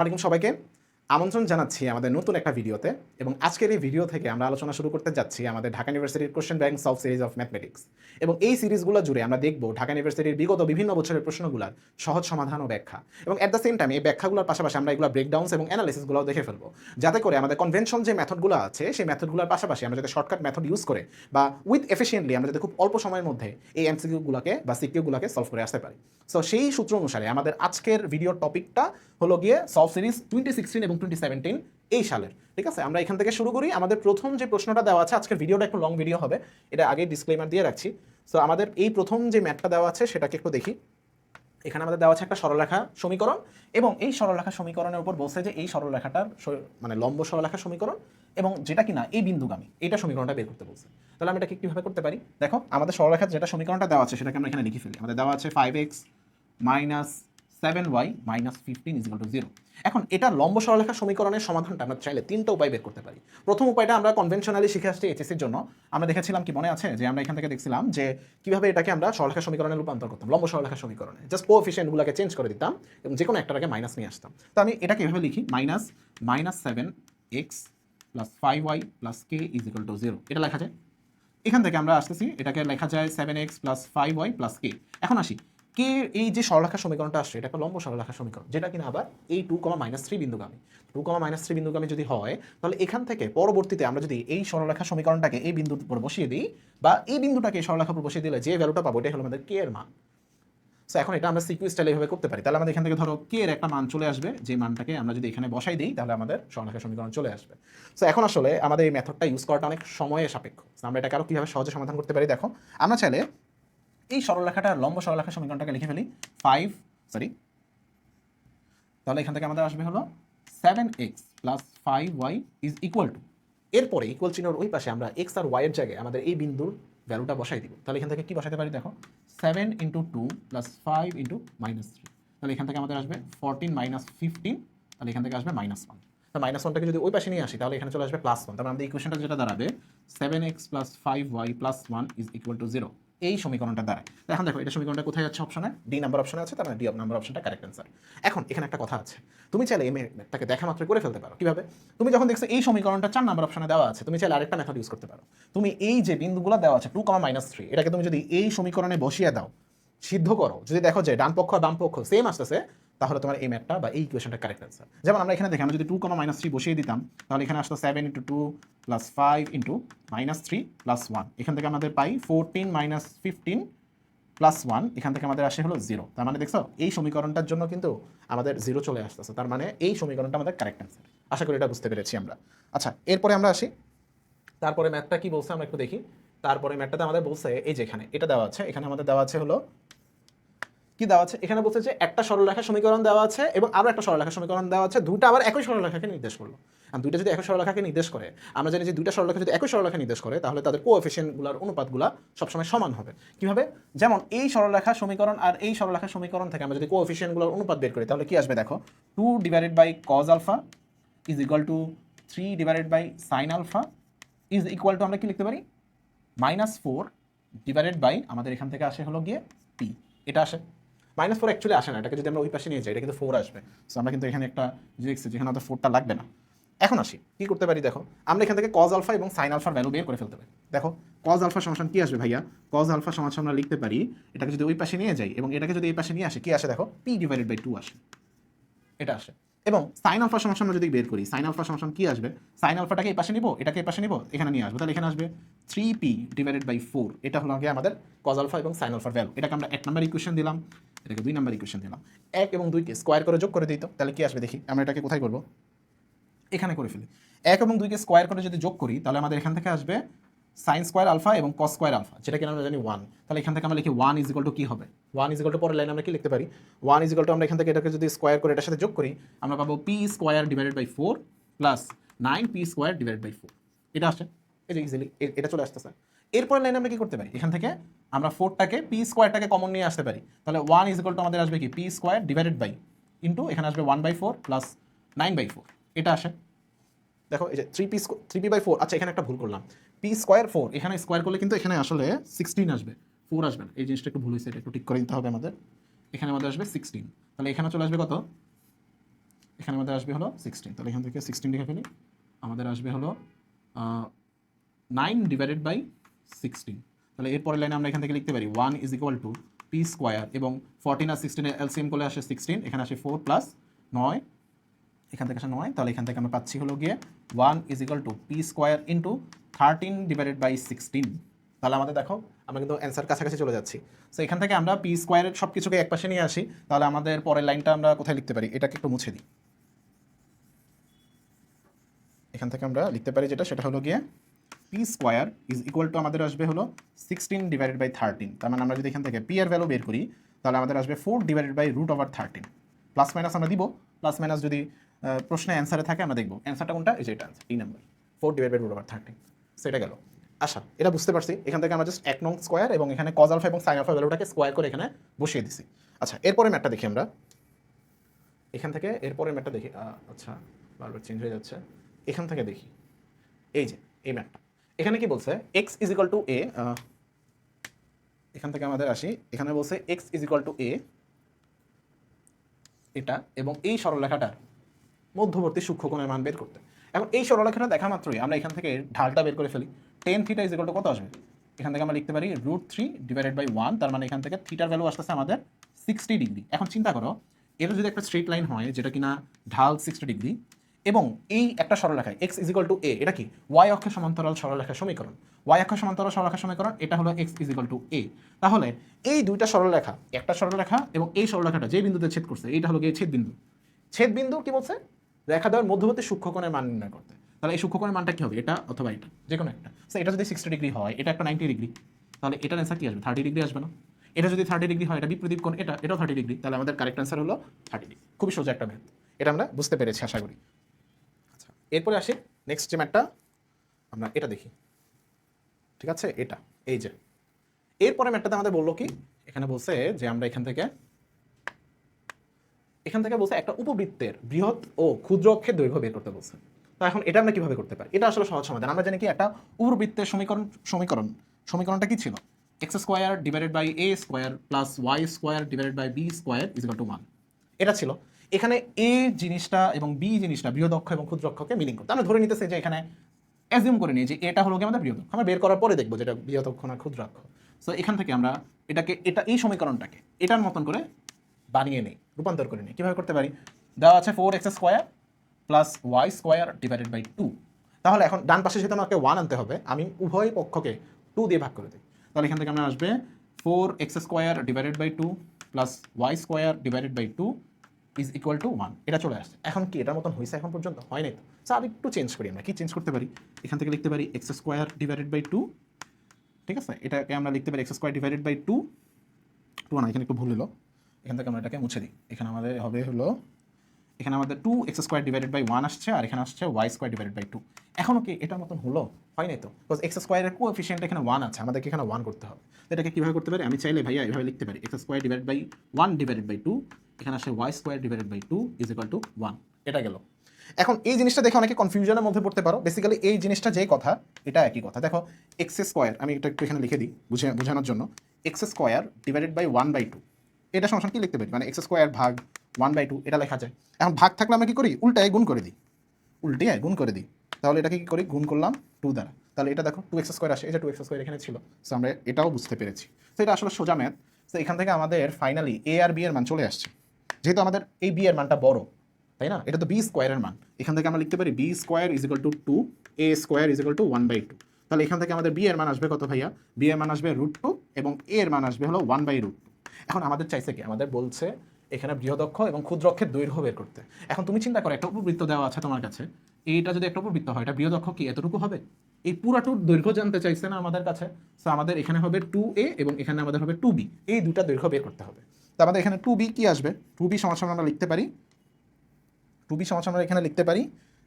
ওয়ালাইকুম সবাইকে আমন্ত্রণ জানাচ্ছি আমাদের নতুন একটা ভিডিওতে। এবং আজকের এই ভিডিও থেকে আমরা আলোচনা শুরু করতে যাচ্ছি আমাদের ঢাকা ইউনিভার্সিটির question bank solve series of mathematics. এবং এই সিরিজগুলো জুড়ে আমরা দেখব ঢাকা ইউনিভার্সিটির বিগত বিভিন্ন বছরের প্রশ্নগুলোর সহজ সমাধান ও ব্যাখ্যা, এবং অ্যাট দ্য সেম টাইম এই ব্যাখ্যাগুলোর পাশাপাশি আমরা এগুলো ব্রেকডাউনস এবং অ্যানালিসিসগুলোও দেখে ফেলবো, যাতে করে আমাদের কনভেনশন যে মেথডগুলো আছে সেই মেথডগুলোর পাশাপাশি আমরা যাতে শর্টকাট মেথড ইউজ করে বা উইথ এফিসিয়েন্টলি আমরা যাতে খুব অল্প সময়ের মধ্যে এই এমসিকিউগুলোকে বা সিকিউগুলোকে সলভ করে আসতে পারি। সো সেই সূত্র অনুসারে আমাদের আজকের ভিডিওর টপিকটা হলো গিয়ে সলভ সিরিজ 2016 এবং 2017 এই সালের। ঠিক আছে, আমরা এখান থেকে শুরু করি। আমাদের প্রথম যে প্রশ্নটা দেওয়া আছে, আজকের ভিডিওটা একটু লং ভিডিও হবে, এটা আগে ডিসক্লেমার দিয়ে রাখছি। সো আমাদের এই প্রথম যে ম্যাথটা দেওয়া আছে সেটাকে একটু দেখি। এখানে আমাদের দেওয়া আছে একটা সরলরেখা সমীকরণ, এবং এই সরলরেখা সমীকরণের উপর বলছে যে এই সরলরেখাটার মানে লম্ব সরলরেখা সমীকরণ, এবং যেটা কিনা এই বিন্দুগামী, এটা সমীকরণটা বের করতে বলছে। তাহলে আমরা এটাকে কিভাবে করতে পারি? দেখো, আমাদের সরলরেখার যেটা সমীকরণটা দেওয়া আছে সেটাকে আমরা এখানে লিখে ফেলি। আমাদের দেওয়া আছে 5x minus 7y minus 15 equal to 0। এখন এটা লম্ব সরলরেখা সমীকরণের সমাধানটা আমরা চাইলে তিনটা উপায় বের করতে পারি। প্রথম উপায়টা আমরা কনভেনশনালি শিখে আসছি এইচএসসির জন্য। আমরা দেখেছিলাম, কি মনে আছে, যে আমরা এখান থেকে দেখছিলাম যে কিভাবে এটাকে আমরা সরলরেখা সমীকরণে রূপান্তর করতাম, লম্ব সরলরেখা সমীকরণে জাস্ট কোএফিসিয়েন্টগুলোকে চেঞ্জ করে দিতাম এবং যে কোনো একটাকে মাইনাস নিয়ে আসতাম। তো আমি এটাকে এভাবে লিখি, minus 7x plus 5y plus k is equal two 0। এটা লেখা যায়। এখান থেকে আমরা আসতেছি, এটাকে লেখা যায় 7x plus 5y plus k। এখন আসি, কে এই যে সরলরেখা সমীকরণটা আসছে, এটা একটা লম্ব সরলরেখা সমীকরণ, যেটা কিনা আবার এই 2, -3 বিন্দুগামী। 2, -3 বিন্দুগামী যদি হয়, তাহলে এখান থেকে পরবর্তীতে আমরা যদি এই সরলরেখা সমীকরণটাকে এই বিন্দুর উপর বসিয়ে দিই, বা এই বিন্দুটাকে এই সরলরেখার উপর বসিয়ে দিলে যে ভ্যালুটা পাবো, এটা হলো আমাদের কে এর মান। সো এখন এটা আমরা সিকিউ স্টাইলে এভাবে করতে পারি। তাহলে আমাদের এখান থেকে ধরো কে এর একটা মান চলে আসবে, যে মানটাকে আমরা যদি এখানে বসাই দিই তাহলে আমাদের সরলরেখা সমীকরণ চলে আসবে। সো এখন আসলে আমাদের এই মেথডটা ইউজ করাটা অনেক সময়ের সাপেক্ষ। আমরা এটাকে আরও কীভাবে সহজে সমাধান করতে পারি? দেখো, আমরা চাইলে এই সরলরেখাটার লম্ব সরলরেখা সমীকরণটাকে লিখে ফেলি। তাহলে এখান থেকে আমাদের আসবে হলো 7x plus 5y is equal two, এরপরে ইকুয়াল চিহ্নের ওই পাশে আমরা x আর y এর জায়গায় আমাদের এই বিন্দুর ভ্যালুটা বসাই দিব। তাহলে এখান থেকে কি বসাতে পারি? দেখো, 7 ইন্টু 2 প্লাস 5 ইন্টু -3। তাহলে এখান থেকে আমাদের আসবে 14 মাইনাস 15। তাহলে এখান থেকে আসবে -1। তো -1টাকে যদি ওই পাশে নিয়ে আসি তাহলে এখানে চলে আসবে +1। তাহলে আমাদের ইকুয়েশনটা যেটা দাঁড়াবে 7x plus 5y plus 1 is equal two 0। এই সমীকরণটা দাঁড়ায়। তো এখন দেখো, এটা সমীকরণটা কোথায় যাচ্ছে? অপশনে ডি নাম্বার অপশনে আছে, তার মানে ডি নাম্বার অপশনটা কারেক্ট অ্যান্সার। এখন এখানে একটা কথা আছে, তুমি চাইলে এই ম্যাথটাকে দেখা মাত্র করে ফেলতে পারো। কিভাবে? তুমি যখন দেখছো এই সমীকরণটা 4 নাম্বার অপশনে দেওয়া আছে, তুমি চাইলে আরেকটা মেথড ইউজ করতে পারো। তুমি এই যে বিন্দুগুলো দেওয়া আছে 2, -3, এটাকে তুমি যদি এই সমীকরণে বসিয়ে দাও, সিদ্ধ করো, যদি দেখো যে ডান পক্ষ আর বাম পক্ষ সেম আসতেছে, তাহলে তোমার এই ম্যাথটা বা এই ইকুয়েশনটা কারেক্ট অ্যান্সার। যেমন আমরা এখানে দেখি, আমরা যদি 2, -3 বসিয়ে দিতাম, তাহলে এখানে আসতো 7 ইন্টু 2 প্লাস 5 ইন্টু -3 প্লাস 1। এখান থেকে আমাদের পাই 14 মাইনাস 15 প্লাস 1। এখান থেকে আমাদের আসে হলো 0। তার মানে দেখছো, এই সমীকরণটার জন্য কিন্তু আমাদের 0 চলে আসতেছে। তার মানে এই সমীকরণটা আমাদের কারেক্ট অ্যান্সার। আশা করি এটা বুঝতে পেরেছি আমরা। আচ্ছা, এরপরে আমরা আসি, তারপরে ম্যাথটা কি বলছে আমরা একটু দেখি। তারপরে ম্যাথটাতে আমাদের বলছে, এই যে এখানে এটা দেওয়া আছে, এখানে আমাদের দেওয়া আছে হলো কি দেওয়া আছে, এখানে বলছে যে একটা সরলরেখা সমীকরণ দেওয়া আছে এবং আরও একটা সরলরেখা সমীকরণ দেওয়া আছে, দুটো আবার একই সরলরেখাকে নির্দেশ করলো। আর দুইটা যদি একই সরলরেখাকে নির্দেশ করে, আমরা জানি যে দুইটা সরলরেখা যদি একই সরলরেখা নির্দেশ করে, তাহলে তাদের কোএফিসিয়েন্টগুলোর অনুপাতগুলো সবসময় সমান হবে। কিভাবে? যেমন এই সরলরেখা সমীকরণ আর এই সরলরেখা সমীকরণ থেকে আমরা যদি কোএফিসিয়েন্টগুলোর অনুপাত বের করি, তাহলে কি আসবে? দেখো, 2 divided by cos alpha is equal to 3 divided by sine alpha is equal to, আমরা কি লিখতে পারি? -4 ডিভাইডেড বাই, আমাদের এখান থেকে আসে হলো গিয়ে পি। এটা আসে। -4 অ্যাকচুয়ালি আসে না, এটাকে যদি আমরা ওই পাশে নিয়ে যাই এটা কিন্তু 4 আসবে। সো আমরা কিন্তু এখানে একটা লিখছি যেখানে আমাদের 4টা লাগবে না। এখন আসি, কি করতে পারি? দেখো, আমরা এখান থেকে কজ আলফা এবং সাইন আলফার ভ্যালু বের করে ফেলতে পারি। দেখো, কজ আলফা সমান কি আসবে ভাইয়া? কজ আলফা সমান আমরা লিখতে পারি, এটাকে যদি ওই পাশে নিয়ে যাই এবং এটাকে যদি এই পাশে নিয়ে আসে, কি আসে? দেখো, পি ডিভাইডেড বাই 2 আসে। এটা আসে। এবং সাইন আলফা সমান আমরা যদি বের করি, সাইন আলফা সমান কি আসবে? সাইন আলফাটাকে এই পাশে নিব, এটাকে এই পাশে নিব, এখানে নিয়ে আসবো, তাহলে এখানে আসবে 3p ডিভাইডেড বাই 4। এটা হলো আগে আমাদের কজ আলফা এবং সাইন আলফার ভ্যালু। এটাকে আমরা 1 নাম্বার ইকুয়েশন দিলাম, এটাকে 2 নাম্বার ইকুয়েশন দিলাম। 1 এবং 2কে স্কোয়ার করে যোগ করে দিই, তো তাহলে কি আসবে দেখি। আমরা এটাকে কোথায় করব? এখানে করে ফেলি। 1 এবং 2কে স্কোয়ার করে যদি যোগ করি, তাহলে আমাদের এখান থেকে আসবে সাইন স্কোয়ার আলফা এবং কস স্কোয়ার আলফা, যেটা কিনা আমরা জানি 1। তাহলে এখান থেকে আমরা লিখি 1 ইজ ইকুয়াল টু কি হবে? 1 ইজ ইকুয়াল টু, পরের লাইনে আমরা কি লিখতে পারি? 1 ইজ ইকুয়াল টু, আমরা এখান থেকে এটাকে যদি স্কোয়ার করে এটার সাথে যোগ করি, আমরা পাবো P square divided by 4 plus 9p square divided by 4। এটা আসে, এই যে ইজিলি এটা চলে আসতেছে। এরপরের লাইনে আমরা কি করতে পারি? এখান থেকে আমরা 4টাকে পি স্কোয়ারটাকে কমন নিয়ে আসতে পারি। তাহলে 1 ইজ ইকুয়াল টু আমাদের আসবে কি? P square divided by into এখানে আসবে 1/4 প্লাস 9/4। এটা আসে। দেখো, এই যে 3p/4। আচ্ছা, এখানে একটা ভুল করলাম, পি স্কোয়ার 4, এখানে স্কোয়ার করলে কিন্তু এখানে আসলে 16 আসবে, 4 আসবে না। এই জিনিসটা একটু ভুল হয়েছে, এটা একটু ঠিক করে দিতে হবে আমাদের। এখানে আমাদের আসবে 16, তাহলে এখানে চলে আসবে কত? এখানে আমাদের আসবে হলো 16, তাহলে এখান থেকে 16 লিখে ফেলি, আমাদের আসবে হলো 9/16। তাহলে এরপরের লাইনে আমরা এখান থেকে লিখতে পারি 1 is equal two P square, এবং 14 আর 16 এলসিএম করলে আসে 16, এখানে আসে 4 প্লাস 9, এখান থেকে আসে 9, তাহলে এখান থেকে আমরা পাচ্ছি হলো গিয়ে 1 is equal two P square into 13/16। তাহলে আমাদের দেখো আমরা কিন্তু অ্যান্সার কাছাকাছি চলে যাচ্ছি। সো এখান থেকে আমরা পি স্কোয়ারের সব কিছুকে এক পাশে নিয়ে আসি, তাহলে আমাদের পরের লাইনটা আমরা কোথায় লিখতে পারি, এটাকে একটু মুছে দিই। এখান থেকে আমরা লিখতে পারি যেটা, সেটা হলো গিয়ে P square is equal to আমাদের আসবে হলো 16/13। তার মানে আমরা যদি এখান থেকে পি এর ভ্যালু বের করি, তাহলে আমাদের আসবে 4/√13। প্লাস মাইনাস আমরা দিব, প্লাস মাইনাস যদি প্রশ্নে অ্যান্সারে থাকে আমরা দেখবো অ্যান্সারটা কোনটা, এই যে এটা আনসার, এই নাম্বার 4/√13। সেটা গেল। আচ্ছা, এটা বুঝতে পারছি। এখান থেকে আমরা জাস্ট 1 নং স্কোয়ার এবং এখানে কজ আলফা এবং সাইন আলফা ভ্যালুটাকে স্কোয়ার করে এখানে বসিয়ে দিছি। আচ্ছা, এরপরে ম্যাটটা দেখি আমরা এখান থেকে, এরপরে ম্যাটটা দেখি। আচ্ছা, বারবার চেঞ্জ হয়ে যাচ্ছে। এখান থেকে দেখি, এই যে এই ম্যাটটা, এখানে কি বলছে, এক্স ইজ ইকুয়াল টু এ। এখান থেকে আমাদের আসি, এখানে বলছে এক্স ইজ ইকুয়াল টু এ, এটা এবং এই সরলরেখাটার মধ্যবর্তী সূক্ষ্মকোণের মান বের করতে। এখন এই সরলরেখাটা দেখা মাত্রই আমরা এখান থেকে ঢালটা বের করে ফেলি। Tan theta is equal two কত আসবে, এখান থেকে আমরা লিখতে পারি √3/1। তার মানে এখান থেকে থিটার ভ্যালু আসতেছে আমাদের 60°। এখন চিন্তা করো, এটা যদি একটা স্ট্রেট লাইন হয় যেটা কিনা ঢাল 60°, এবং এই একটা সরলরেখা এক্স ইজ ইকুয়াল টু এ, এটা কি ওয়াই অক্ষের সমান্তরাল সরলরেখার সমীকরণ। ওয়াই অক্ষের সমান্তরাল সরলরেখার সমীকরণ, এটা হলো এক্স ইজ ইকুয়াল টু এ। তাহলে এই দুইটা সরলরেখা, একটা সরলরেখা এবং এই সরলরেখাটা যে বিন্দুতে ছেদ করছে, এইটা হলো গিয়ে ছেদ বিন্দু। ছেদ বিন্দু কি বলছে, রেখা দেওয়ার মধ্যবর্তী সূক্ষ্মকোণের মান নির্ণয় করতে। তাহলে এই সূক্ষ্মকোণের মানটা কি হবে, এটা অথবা এটা, যে কোনো একটা। সো এটা যদি 60° হয়, এটা একটা 90°, তাহলে এটার অ্যান্সার কি আসবে, 30° আসবে না? এটা যদি 30° হয়, এটা বিপরীত কোণ, এটাও 30°, তাহলে আমাদের কারেক্ট অ্যান্সার হলো 30°। খুবই সোজা একটা ম্যাথ, এটা আমরা বুঝতে পেরেছি আশা করি। আচ্ছা, এরপরে আসি নেক্সট যে ম্যাথটা, আমরা এটা দেখি। ঠিক আছে, এটা এই যে এরপরে ম্যাথটাতে আমাদের বললো কি, এখানে বলছে যে আমরা এখান থেকে বলছে একটা উপবৃত্তের বৃহৎ ও ক্ষুদ্র অক্ষের দৈর্ঘ্য বের করতে বলছে। তো এখন এটা আমরা কিভাবে করতে পারি, এটা আসলে সহজ সমাধান। আমরা জানি কি, একটা উপবৃত্তের সমীকরণটা কি ছিল, x² / a² plus y² / b² is equal two 1। এটা ছিল। এখানে এ জিনিসটা এবং বি জিনিসটা বৃহৎ অক্ষ এবং ক্ষুদ্র অক্ষকে মিলিং করতে আমরা ধরে নিতেছি যে এখানে অ্যাজিউম করে নিই যে এটা হলো কি আমাদের বৃহৎ অক্ষ। আমরা বের করার পরে দেখবো যেটা বৃহৎ অক্ষ না ক্ষুদ্র অক্ষ। সো এখান থেকে আমরা এই সমীকরণটাকে এটার মতন করে বানিয়ে নেই, রূপান্তর করে নিই। কীভাবে করতে পারি, দেওয়া আছে 4x² প্লাস y² / 2। তাহলে এখন ডান পাশে যেহেতু আমাকে 1 আনতে হবে, আমি উভয় পক্ষকে 2 দিয়ে ভাগ করে দিই। তাহলে এখান থেকে আমরা আসবে 4x² / 2 plus y² / 2 is equal two 1। এটা চলে আসছে। এখন কি এটার মতন হয়েছে এখন পর্যন্ত, হয় নাই তো? স্যার আর একটু চেঞ্জ করি, আমরা কি চেঞ্জ করতে পারি, এখান থেকে লিখতে পারি x² / 2। ঠিক আছে, এটাকে আমরা লিখতে পারি x² / 2 না, এখানে একটু ভুল হলো, এখান থেকে আমরা এটাকে মুছে দিই। এখানে আমাদের হবে হলো, এখানে আমাদের 2x² / 1 আসছে, আর এখানে আসছে y² / 2। এখনও কি এটার মতন হলো, হয় নাই তো? বিকজ x² এর কোএফিসিয়েন্ট এখানে 1 আছে, আমাদেরকে এখানে 1 করতে হবে। তো এটাকে কীভাবে করতে পারি, আমি চাইলে ভাইয়া এভাবে লিখতে পারি x² / 1/2, এখানে আসে y² / 2 ইজ ইকুয়াল টু 1। এটা গেল। এখন এই জিনিসটা দেখে অনেকে কনফিউশনের মধ্যে পড়তে পারো। বেসিক্যালি এই জিনিসটা যে কথা, এটা একই কথা। দেখো x², আমি এটা একটু এখানে লিখে দিই বোঝানোর জন্য, x² / 1/2, এটা সমস্যা কি লিখতে পারি, মানে x² ভাগ 1/2 এটা লেখা যায়। এখন ভাগ থাকলে আমরা কি করি, উল্টায় গুণ করে দিই, গুণ করে দিই। তাহলে এটাকে কি করি, গুণ করলাম 2 দ্বারা, তাহলে এটা দেখো 2x² আসে, এই যে 2x² এখানে ছিল। সো আমরা এটাও বুঝতে পেরেছি। তো এটা আসলে সোজা ম্যাথ। তো এখান থেকে আমাদের ফাইনালি এ আর বি এর মান চলে আসছে। যেহেতু আমাদের এই বি এর মানটা বড়, তাই না, এটা তো b² এর মান, এখান থেকে আমরা লিখতে পারি b² is equal two 2, a² is equal two 1/2। তাহলে এখান থেকে আমাদের বি এর মান আসবে কত ভাইয়া, বি এর মান আসবে √2 এবং এ এর মান আসবে হলো 1/√2। এখন আমাদের চাইছে কি, আমাদের বলছে এখানে বৃহদক্ষ এবং ক্ষুদ্র অক্ষের দৈর্ঘ্য বের করতে। এখন তুমি চিন্তা করো, একটা উপবৃত্ত দেওয়া আছে তোমার কাছে, এইটা যদি একটা উপবৃত্ত হয়, এটা বৃহদক্ষ কি এতটুকু হবে, এই পুরাটুর দৈর্ঘ্য জানতে চাইছে না আমাদের কাছে। সো আমাদের এখানে হবে 2a এবং এখানে আমাদের হবে 2b, এই দুটা দৈর্ঘ্য বের করতে হবে। তো আমাদের এখানে 2b কি আসবে, 2b সমান আমরা লিখতে পারি, 2b সমান আমরা এখানে লিখতে পারি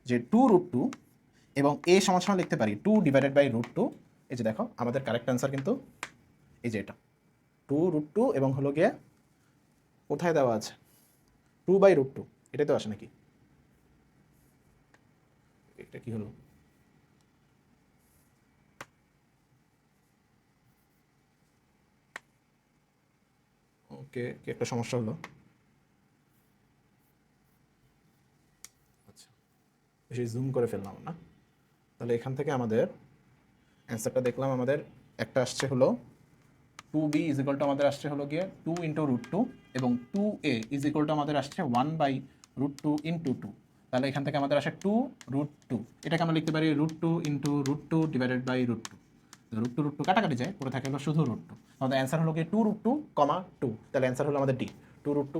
যে 2√2 এবং a সমান লিখতে পারি 2/√2। এই যে দেখো আমাদের কারেক্ট অ্যান্সার কিন্তু এই যে এটা 2√2 এবং হলো গিয়ে কোথায় দেওয়া আছে 2/√2, এটাই তো আসে নাকি, এটা কি হলো, ওকে কি একটা সমস্যা হলো। বেশি জুম করে ফেললাম না। তাহলে এখান থেকে আমাদের অ্যান্সারটা দেখলাম, আমাদের একটা আসছে হলো 2b ইজ ইকুয়াল টু আমাদের আসছে হলো গিয়ে 2 ইন্টু √2 এবং 2a ইজ ইকুয়াল টু আমাদের আসছে 1/√2 ইন্টু 2। তাহলে এখান থেকে আমাদের আসে 2√2, এটাকে আমরা লিখতে পারি √2 ইন্টু √2 ডিভাইডেড বাই √2। √2 কাটাকাটি যায়, পরে থাকে হলো শুধু √2। আমাদের অ্যান্সার হলো গিয়ে 2√2, 2। তাহলে অ্যান্সার হলো আমাদের ডি, 2√2,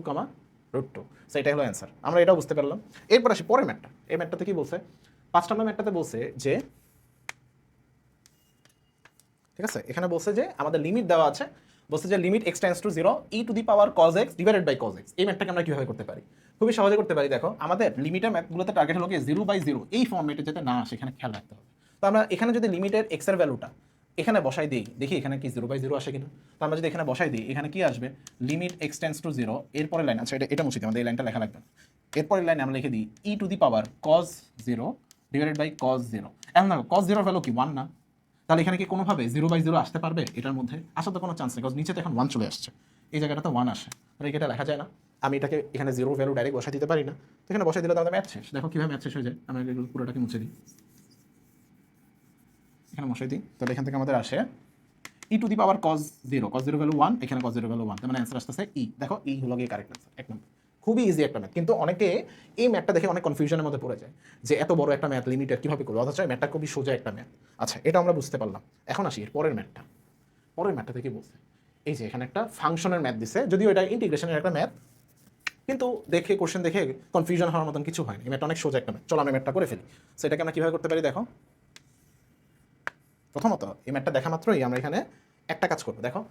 √2। সো এটাই হলো অ্যান্সার। আমরা এটাও বুঝতে পারলাম। এরপর আসি পরের ম্যাথটা। এই ম্যাথটাতে কি বলছে, 5 নম্বর ম্যাথটাতে বলছে যে, ঠিক আছে, এখানে বলছে যে আমাদের লিমিট দেওয়া আছে, বলছে যে limit x tends to 0 e⁻cos x divided by cos x। এই ম্যাথটাকে আমরা কিভাবে করতে পারি? খুবই সহজে করতে পারি। দেখো, আমাদের লিমিটের ম্যাথগুলোতে টার্গেট হলো কি 0/0 এই ফর্মেটে যাতে না আসে, এখানে খেয়াল রাখতে হবে। তো আমরা এখানে যদি লিমিটের x এর ভ্যালুটা এখানে বসাই দিই, দেখি এখানে কি 0/0 আসে কিনা। তো আমরা যদি এখানে বসাই দিই, এখানে কি আসবে, লিমিট x টেন্ডস টু 0, এরপরের লাইন, আচ্ছা এটা মুছে দিই, আমাদের এই লাইনটা লেখা লাগবে না। এরপরের লাইনে আমরা লিখে দিই e⁻cos 0 ডিভাইডেড বাই cos 0। এখন দেখো cos 0 ভ্যালু কি 1 না? তাহলে এখানে কি কোনোভাবে 0/0 আসতে পারবে? এটার মধ্যে আসার তো কোনো চান্স নেই, কারণ নিচে তো এখন 1 চলে আসছে, এই জায়গাটা তো 1 আসে, তাহলে এটা লেখা যায় না। আমি এটাকে এখানে 0 ভ্যালু ডাইরেক্ট বসাই দিতে পারি না, তো এখানে বসাই দিলে তো আমাদের ম্যাথ শেষ। দেখো কীভাবে ম্যাথ শেষ হয়ে যায়। আমরা এগুলো পুরোটাকে মুছে দিই, এখানে বসাই দিই। তাহলে এখান থেকে আমাদের আসে e⁻cos 0, cos 0 ভ্যালু 1, এখানে cos 0 ভ্যালু 1, তার মানে অ্যান্সার আসতেছে ই। দেখো ই হলো গিয়ে কারেক্ট অ্যান্সার, এক নম্বর। খুবই ইজি একটা ম্যাথ, কিন্তু অনেকে এই ম্যাথটা দেখে অনেক কনফিউশনের মধ্যে পড়ে যায় যে এত বড় একটা ম্যাথ লিমিটেড কীভাবে করবো, অথচ ম্যাথটা খুবই সোজা একটা ম্যাথ। আচ্ছা, এটা আমরা বুঝতে পারলাম। এখন আসি এর পরের ম্যাথটা। পরের ম্যাথটা থেকে বলছে এই যে এখানে একটা ফাংশনের ম্যাথ দিছে, যদিও এটা ইন্টিগ্রেশনের একটা ম্যাথ, কিন্তু দেখে কোশ্চেন দেখে কনফিউশন হওয়ার মতন কিছু হয়নি। এই ম্যাথটা অনেক সোজা একটা ম্যাথ। চলো আমরা ম্যাথটা করে ফেলি। সো এটাকে আমরা কীভাবে করতে পারি দেখো। প্রথমত এই ম্যাথটা দেখা মাত্রই আমরা এখানে একটা কাজ করবো। দেখো